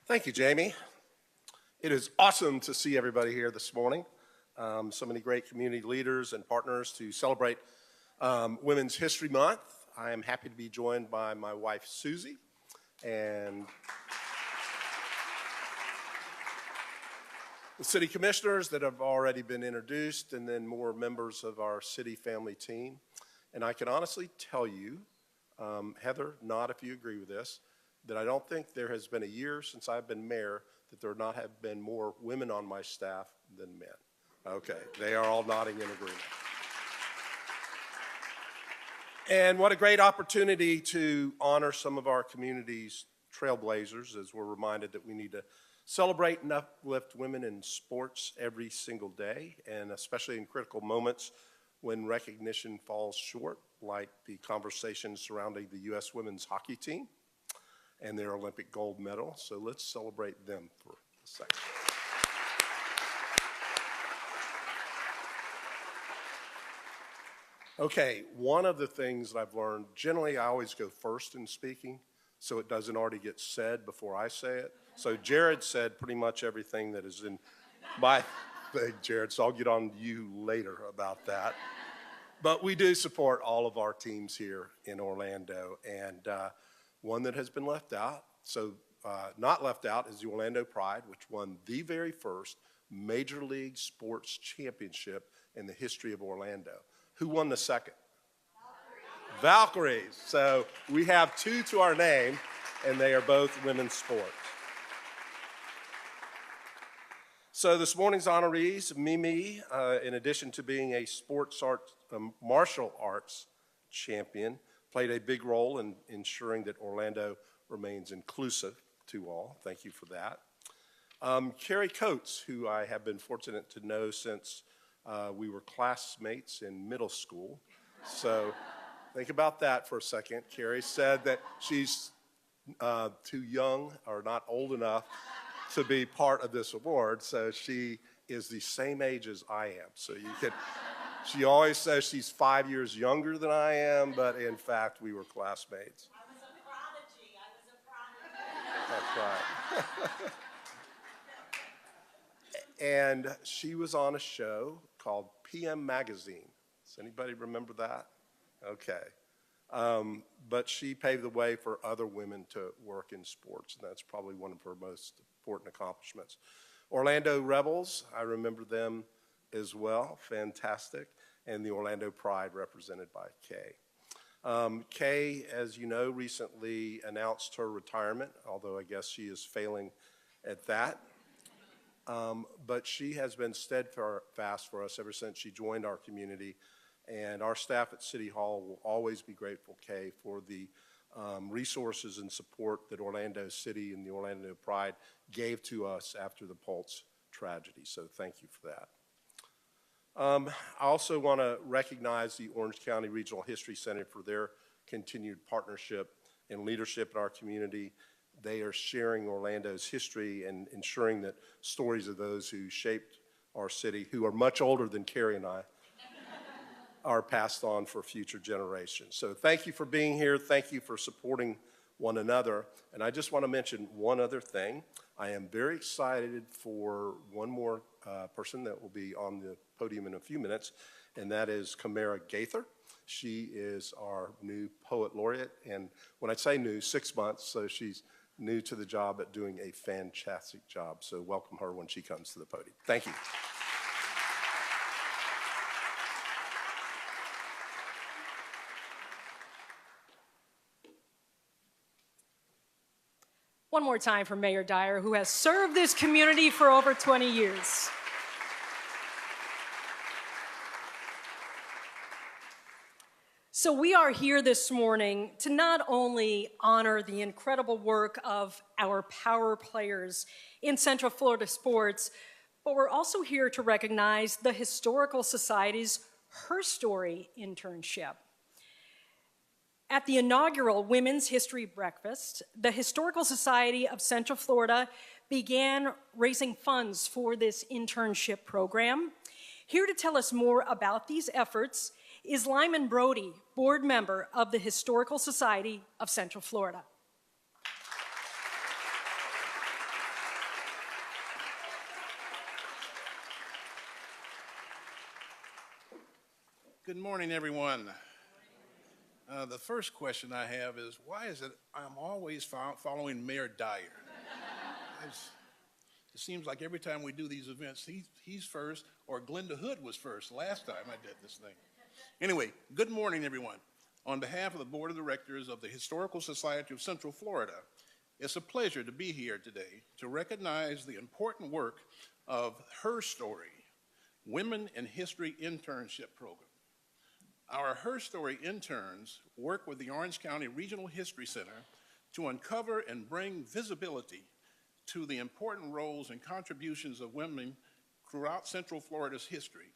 S8: Thank you, Jamie. It is awesome to see everybody here this morning. So many great community leaders and partners to celebrate Women's History Month. I am happy to be joined by my wife, Susie, and the city commissioners that have already been introduced, and then more members of our city family team. And I can honestly tell you, Heather, nod if you agree with this, that I don't think there has been a year since I've been mayor that there not have been more women on my staff than men. Okay, they are all nodding in agreement. And what a great opportunity to honor some of our community's trailblazers, as we're reminded that we need to celebrate and uplift women in sports every single day, and especially in critical moments when recognition falls short, like the conversation surrounding the U.S. women's hockey team and their Olympic gold medal. So let's celebrate them for a second. Okay, one of the things that I've learned, generally I always go first in speaking, so it doesn't already get said before I say it. So Jared said pretty much everything that is in my thing, Jared, so I'll get on to you later about that. But we do support all of our teams here in Orlando, and one that has been left out, so not left out, is the Orlando Pride, which won the very first Major League Sports Championship in the history of Orlando. Who won the second? Valkyries. So we have two to our name, and they are both women's sports. So this morning's honorees, Mimi, in addition to being a martial arts champion, played a big role in ensuring that Orlando remains inclusive to all. Thank you for that. Cari Coats, who I have been fortunate to know since we were classmates in middle school. So think about that for a second. Cari said that she's too young or not old enough to be part of this award, so she is the same age as I am. So you can. She always says she's 5 years younger than I am, but in fact, we were classmates.
S9: I was a prodigy.
S8: That's right. And she was on a show called PM Magazine. Does anybody remember that? Okay. But she paved the way for other women to work in sports, and that's probably one of her most important accomplishments. Orlando Rebels, I remember them as well, fantastic, and the Orlando Pride represented by Kay. Kay, as you know, recently announced her retirement, although I guess she is failing at that. But she has been steadfast for us ever since she joined our community, and our staff at City Hall will always be grateful, Kay, for the resources and support that Orlando City and the Orlando Pride gave to us after the Pulse tragedy, so thank you for that. I also want to recognize the Orange County Regional History Center for their continued partnership and leadership in our community. They are sharing Orlando's history and ensuring that stories of those who shaped our city, who are much older than Cari and I, are passed on for future generations. So thank you for being here. Thank you for supporting one another. And I just want to mention one other thing. I am very excited for one more person that will be on the podium in a few minutes, and that is Kamara Gaither. She is our new poet laureate, and when I say new, 6 months, so she's new to the job at doing a fantastic job. So welcome her when she comes to the podium. Thank you.
S1: One more time for Mayor Dyer, who has served this community for over 20 years. So we are here this morning to not only honor the incredible work of our power players in Central Florida sports, but we're also here to recognize the Historical Society's Her Story internship. At the inaugural Women's History Breakfast, the Historical Society of Central Florida began raising funds for this internship program. Here to tell us more about these efforts is Lyman Brody, board member of the Historical Society of Central Florida.
S10: Good morning, everyone. The first question I have is, why is it I'm always following Mayor Dyer? It seems like every time we do these events, he's first, or Glenda Hood was first last time I did this thing. Anyway, good morning, everyone. On behalf of the Board of Directors of the Historical Society of Central Florida, it's a pleasure to be here today to recognize the important work of Her Story, Women in History Internship Program. Our Her Story interns work with the Orange County Regional History Center to uncover and bring visibility to the important roles and contributions of women throughout Central Florida's history.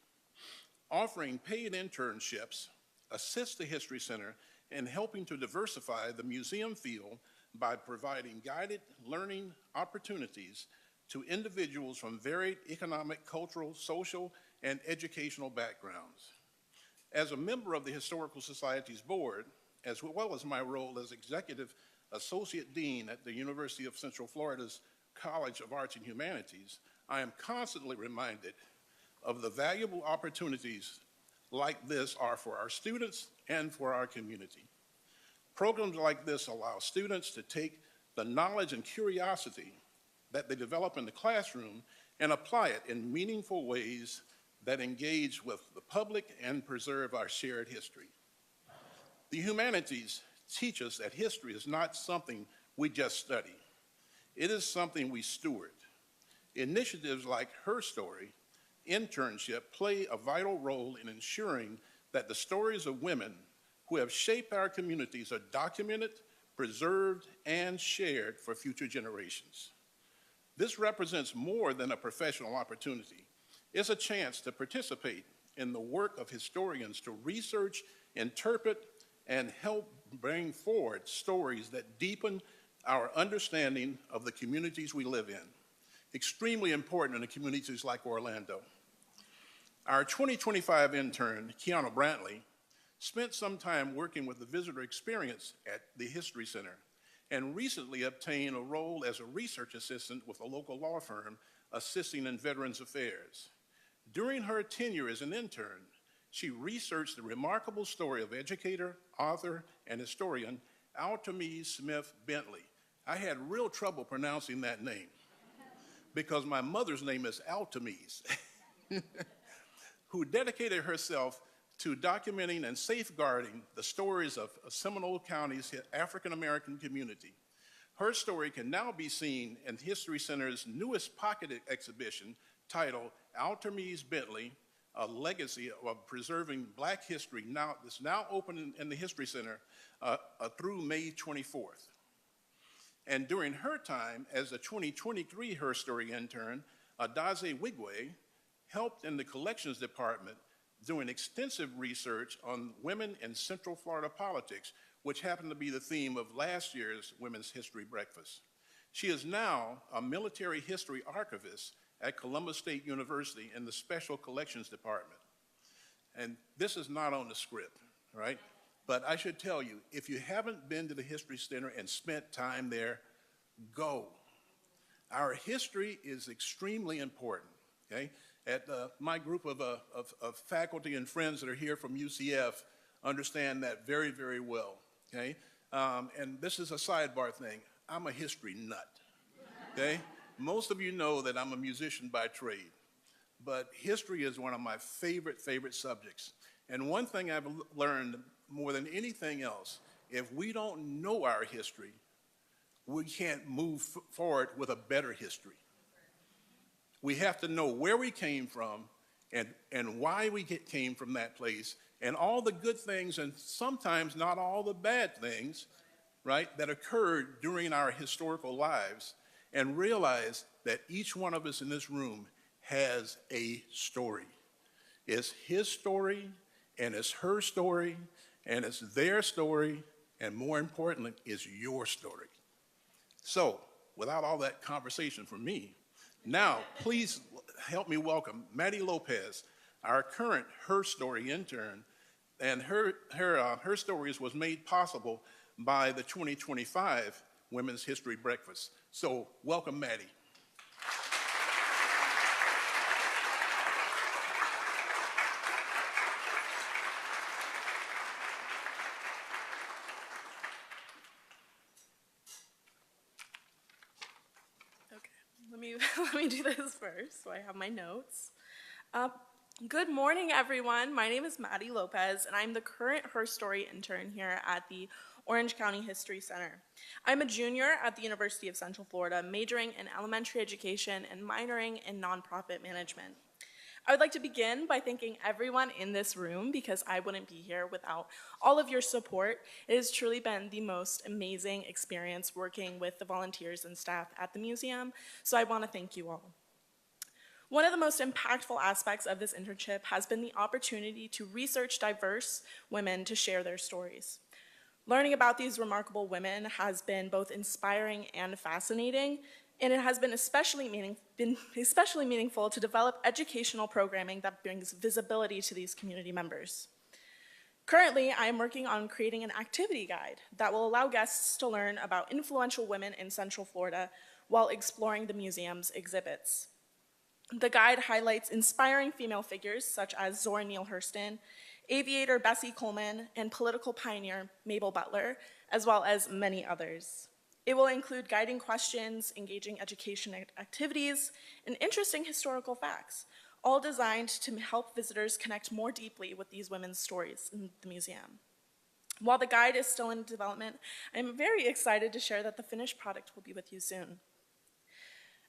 S10: Offering paid internships assists the History Center in helping to diversify the museum field by providing guided learning opportunities to individuals from varied economic, cultural, social, and educational backgrounds. As a member of the Historical Society's board, as well as my role as Executive Associate Dean at the University of Central Florida's College of Arts and Humanities, I am constantly reminded of the valuable opportunities like this are for our students and for our community. Programs like this allow students to take the knowledge and curiosity that they develop in the classroom and apply it in meaningful ways that engage with the public and preserve our shared history. The humanities teach us that history is not something we just study. It is something we steward. Initiatives like Her Story internship play a vital role in ensuring that the stories of women who have shaped our communities are documented, preserved, and shared for future generations. This represents more than a professional opportunity. It's a chance to participate in the work of historians to research, interpret, and help bring forward stories that deepen our understanding of the communities we live in. Extremely important in communities like Orlando. Our 2025 intern, Kiana Brantley, spent some time working with the visitor experience at the History Center and recently obtained a role as a research assistant with a local law firm assisting in Veterans Affairs. During her tenure as an intern, she researched the remarkable story of educator, author, and historian Altamise Smith Bentley. I had real trouble pronouncing that name because my mother's name is Altamise, who dedicated herself to documenting and safeguarding the stories of Seminole County's African-American community. Her story can now be seen in History Center's newest pocket exhibition titled Altamise Bentley, A Legacy of Preserving Black History, that's now open in the History Center through May 24th. And during her time as a 2023 Her Story intern, Adaze Wigwe helped in the collections department doing extensive research on women in Central Florida politics, which happened to be the theme of last year's Women's History Breakfast. She is now a military history archivist at Columbus State University in the Special Collections Department. And this is not on the script, right? But I should tell you, if you haven't been to the History Center and spent time there, go. Our history is extremely important, okay? My group of faculty and friends that are here from UCF understand that very, very well, okay? And this is a sidebar thing. I'm a history nut, okay? Most of you know that I'm a musician by trade, but history is one of my favorite subjects. And one thing I've learned more than anything else, if we don't know our history, we can't move forward with a better history. We have to know where we came from and why we came from that place and all the good things and sometimes not all the bad things, right, that occurred during our historical lives, and realize that each one of us in this room has a story. It's his story, and it's her story, and it's their story, and more importantly, it's your story. So, without all that conversation from me, now please help me welcome Maddie Lopez, our current Her Story intern, and her stories was made possible by the 2025 Women's History Breakfast. So, welcome, Maddie.
S11: Let me do this first so I have my notes. Good morning, everyone. My name is Maddie Lopez, and I'm the current Her Story intern here at the Orange County History Center. I'm a junior at the University of Central Florida, majoring in elementary education and minoring in nonprofit management. I would like to begin by thanking everyone in this room because I wouldn't be here without all of your support. It has truly been the most amazing experience working with the volunteers and staff at the museum, so I want to thank you all. One of the most impactful aspects of this internship has been the opportunity to research diverse women to share their stories. Learning about these remarkable women has been both inspiring and fascinating, and it has been especially meaningful to develop educational programming that brings visibility to these community members. Currently, I am working on creating an activity guide that will allow guests to learn about influential women in Central Florida while exploring the museum's exhibits. The guide highlights inspiring female figures such as Zora Neale Hurston, aviator Bessie Coleman, and political pioneer Mabel Butler, as well as many others. It will include guiding questions, engaging education activities, and interesting historical facts, all designed to help visitors connect more deeply with these women's stories in the museum. While the guide is still in development, I'm very excited to share that the finished product will be with you soon.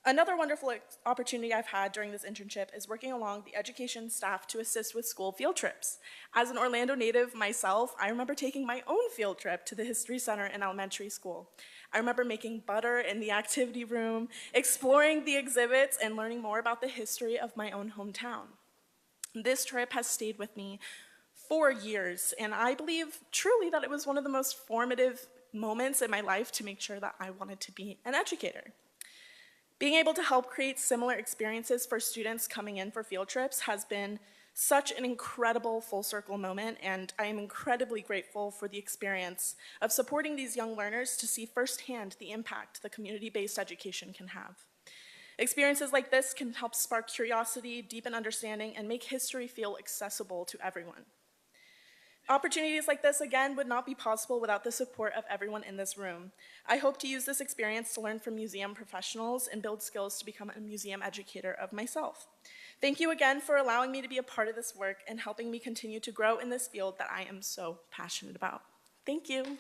S11: Another wonderful opportunity I've had during this internship is working along the education staff to assist with school field trips. As an Orlando native myself, I remember taking my own field trip to the History Center in elementary school. I remember making butter in the activity room, exploring the exhibits, and learning more about the history of my own hometown. This trip has stayed with me for years, and I believe truly that it was one of the most formative moments in my life to make sure that I wanted to be an educator. Being able to help create similar experiences for students coming in for field trips has been such an incredible full circle moment, and I am incredibly grateful for the experience of supporting these young learners to see firsthand the impact the community-based education can have. Experiences like this can help spark curiosity, deepen understanding, and make history feel accessible to everyone. Opportunities like this, again, would not be possible without the support of everyone in this room. I hope to use this experience to learn from museum professionals and build skills to become a museum educator of myself. Thank you again for allowing me to be a part of this work and helping me continue to grow in this field that I am so passionate about. Thank you.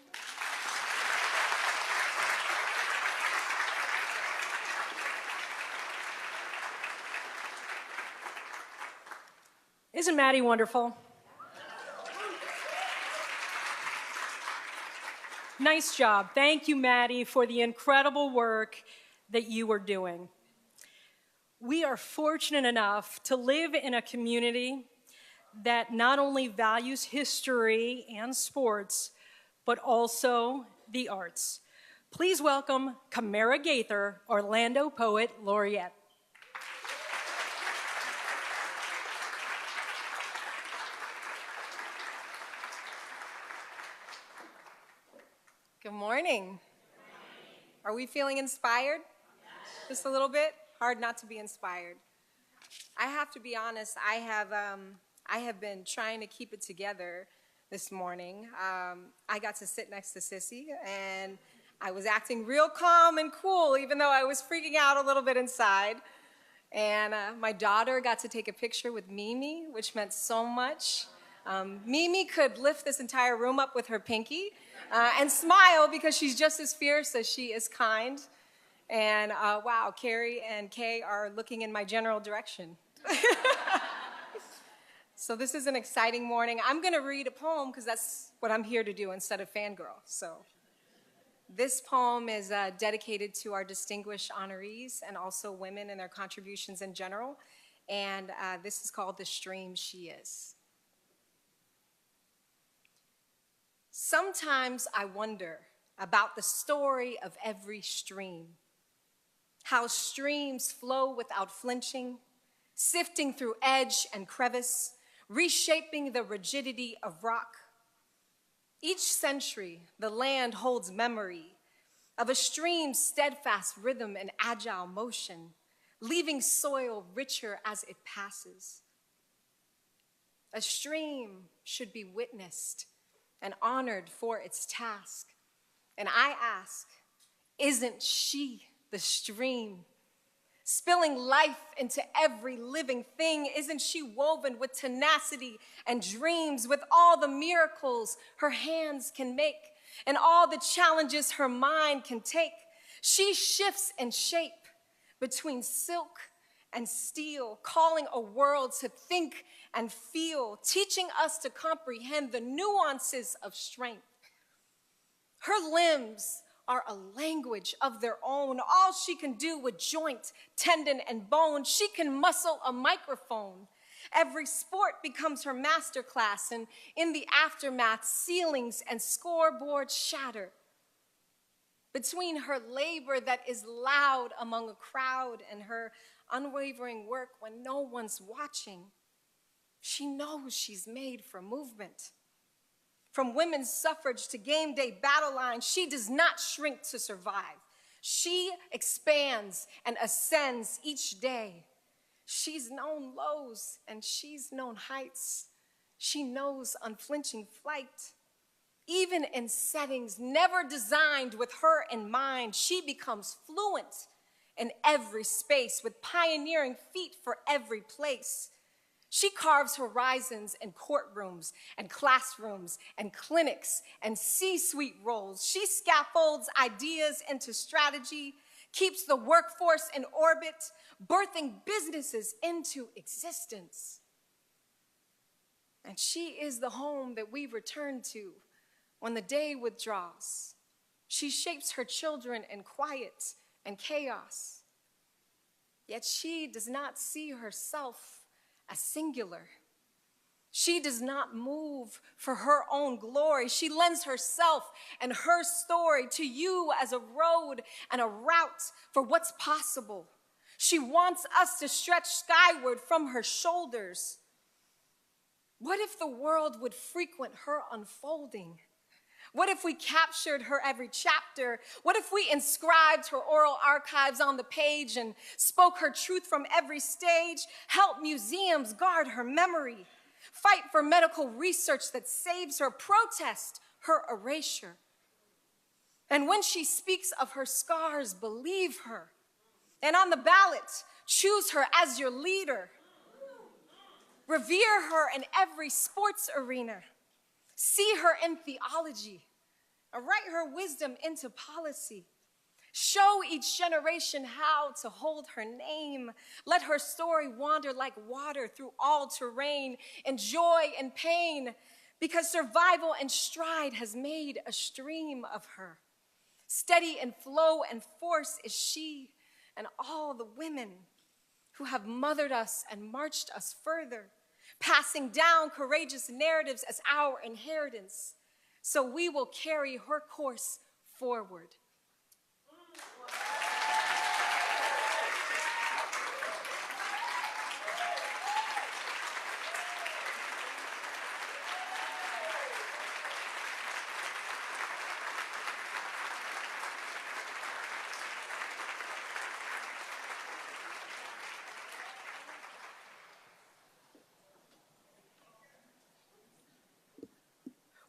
S1: Isn't Maddie wonderful? Nice job. Thank you, Maddie, for the incredible work that you are doing. We are fortunate enough to live in a community that not only values history and sports, but also the arts. Please welcome Camara Gaither, Orlando Poet Laureate.
S12: Good morning. Are we feeling inspired? Yes. Just a little bit? Hard not to be inspired. I have to be honest, I have been trying to keep it together this morning. I got to sit next to Sissy, and I was acting real calm and cool, even though I was freaking out a little bit inside. And my daughter got to take a picture with Mimi, which meant so much. Mimi could lift this entire room up with her pinky and smile because she's just as fierce as she is kind. And wow, Carrie and Kay are looking in my general direction. So this is an exciting morning. I'm going to read a poem because that's what I'm here to do instead of fangirl. So this poem is dedicated to our distinguished honorees and also women and their contributions in general. And this is called The Stream She Is. Sometimes I wonder about the story of every stream, how streams flow without flinching, sifting through edge and crevice, reshaping the rigidity of rock. Each century, the land holds memory of a stream's steadfast rhythm and agile motion, leaving soil richer as it passes. A stream should be witnessed and honored for its task. And I ask, isn't she the stream? Spilling life into every living thing, isn't she woven with tenacity and dreams, with all the miracles her hands can make and all the challenges her mind can take? She shifts in shape between silk and steel, calling a world to think and feel, teaching us to comprehend the nuances of strength. Her limbs are a language of their own. All she can do with joint, tendon, and bone, she can muscle a microphone. Every sport becomes her masterclass, and in the aftermath, ceilings and scoreboards shatter. Between her labor that is loud among a crowd and her unwavering work when no one's watching, she knows she's made for movement. From women's suffrage to game day battle lines, she does not shrink to survive. She expands and ascends each day. She's known lows and she's known heights. She knows unflinching flight. Even in settings never designed with her in mind, she becomes fluent in every space with pioneering feet for every place. She carves horizons in courtrooms and classrooms and clinics and C-suite roles. She scaffolds ideas into strategy, keeps the workforce in orbit, birthing businesses into existence. And she is the home that we return to when the day withdraws. She shapes her children in quiet and chaos. Yet she does not see herself as singular. She does not move for her own glory. She lends herself and her story to you as a road and a route for what's possible. She wants us to stretch skyward from her shoulders. What if the world would frequent her unfolding? What if we captured her every chapter? What if we inscribed her oral archives on the page and spoke her truth from every stage? Help museums guard her memory. Fight for medical research that saves her. Protest her erasure. And when she speaks of her scars, believe her. And on the ballot, choose her as your leader. Revere her in every sports arena. See her in theology, and write her wisdom into policy. Show each generation how to hold her name. Let her story wander like water through all terrain, in joy and pain, because survival and stride has made a stream of her. Steady in flow and force is she, and all the women who have mothered us and marched us further, passing down courageous narratives as our inheritance, so we will carry her course forward.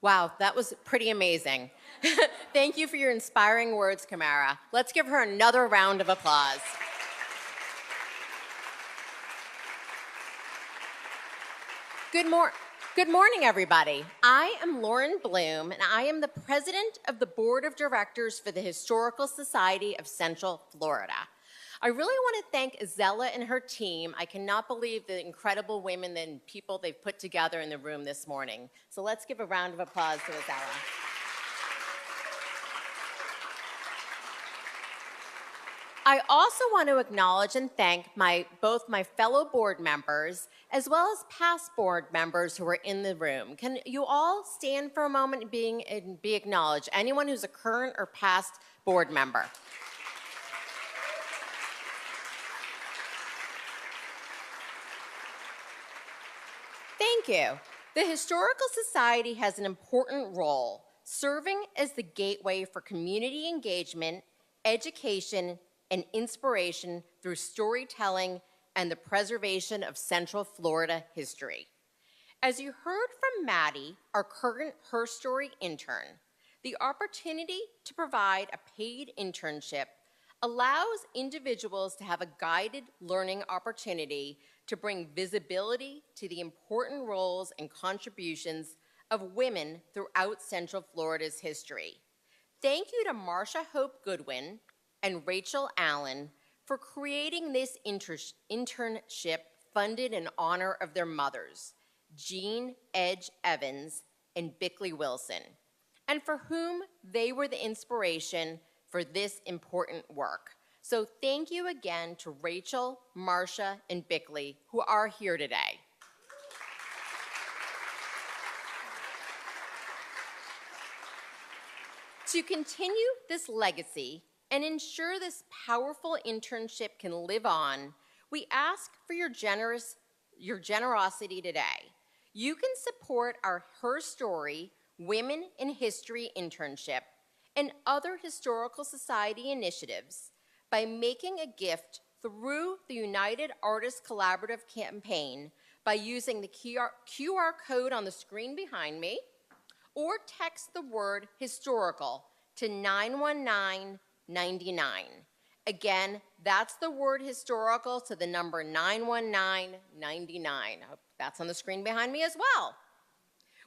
S13: Wow, that was pretty amazing. Thank you for your inspiring words, Kamara. Let's give her another round of applause. Good morning, everybody. I am Lauren Bloom, and I am the president of the board of directors for the Historical Society of Central Florida. I really want to thank Azella and her team. I cannot believe the incredible women and people they've put together in the room this morning. So let's give a round of applause to Azella. I also want to acknowledge and thank both my fellow board members as well as past board members who are in the room. Can you all stand for a moment and be acknowledged? Anyone who's a current or past board member. Thank you. The Historical Society has an important role, serving as the gateway for community engagement, education, and inspiration through storytelling and the preservation of Central Florida history. As you heard from Maddie, our current Her Story intern, the opportunity to provide a paid internship allows individuals to have a guided learning opportunity to bring visibility to the important roles and contributions of women throughout Central Florida's history. Thank you to Marsha Hope Goodwin and Rachel Allen for creating this internship funded in honor of their mothers, Jean Edge Evans and Bickley Wilson, and for whom they were the inspiration for this important work. So thank you again to Rachel, Marsha, and Bickley, who are here today. To continue this legacy and ensure this powerful internship can live on, we ask for your generosity today. You can support our Her Story Women in History internship and other Historical Society initiatives by making a gift through the United Artists Collaborative campaign by using the QR code on the screen behind me, or text the word historical to 91999. Again, that's the word historical to the number 91999. That's on the screen behind me as well.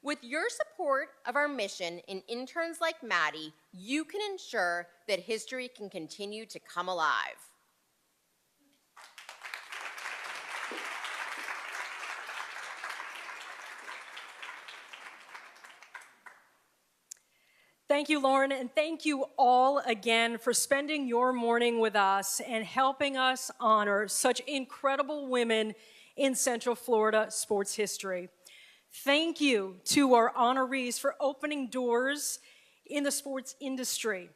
S13: With your support of our mission in interns like Maddie, you can ensure that history can continue to come alive.
S1: Thank you, Lauren, and thank you all again for spending your morning with us and helping us honor such incredible women in Central Florida sports history. Thank you to our honorees for opening doors in the sports industry.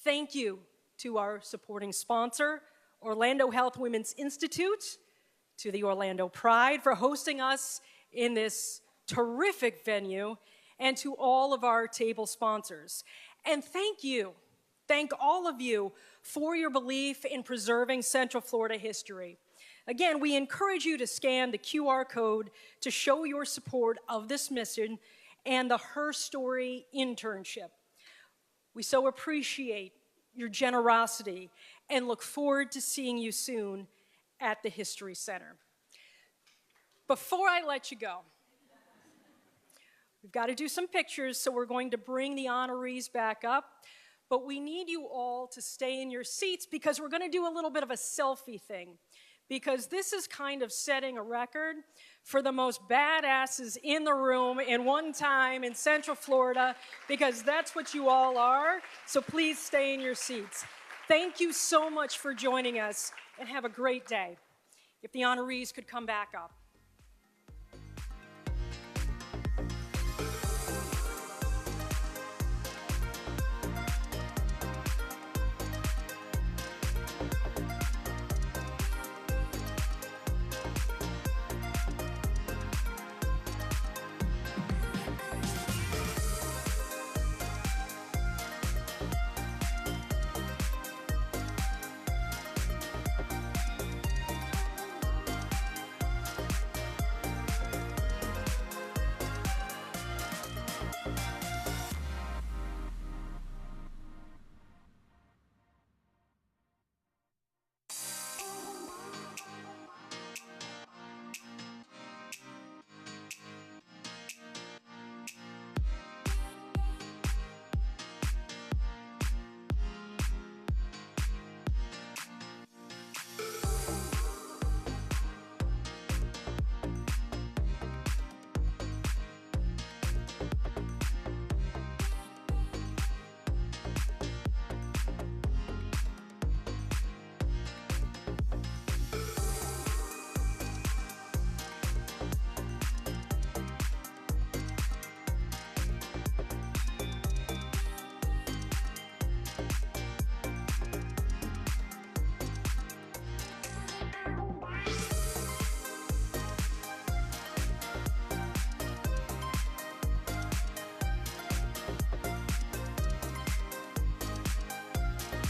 S1: Thank you to our supporting sponsor, Orlando Health Women's Institute, to the Orlando Pride for hosting us in this terrific venue, and to all of our table sponsors. And thank all of you for your belief in preserving Central Florida history. Again, we encourage you to scan the QR code to show your support of this mission and the Her Story internship. We so appreciate your generosity and look forward to seeing you soon at the History Center. Before I let you go, we've got to do some pictures, so we're going to bring the honorees back up. But we need you all to stay in your seats because we're going to do a little bit of a selfie thing. Because this is kind of setting a record for the most badasses in the room in one time in Central Florida, because that's what you all are. So please stay in your seats. Thank you so much for joining us, and have a great day. If the honorees could come back up.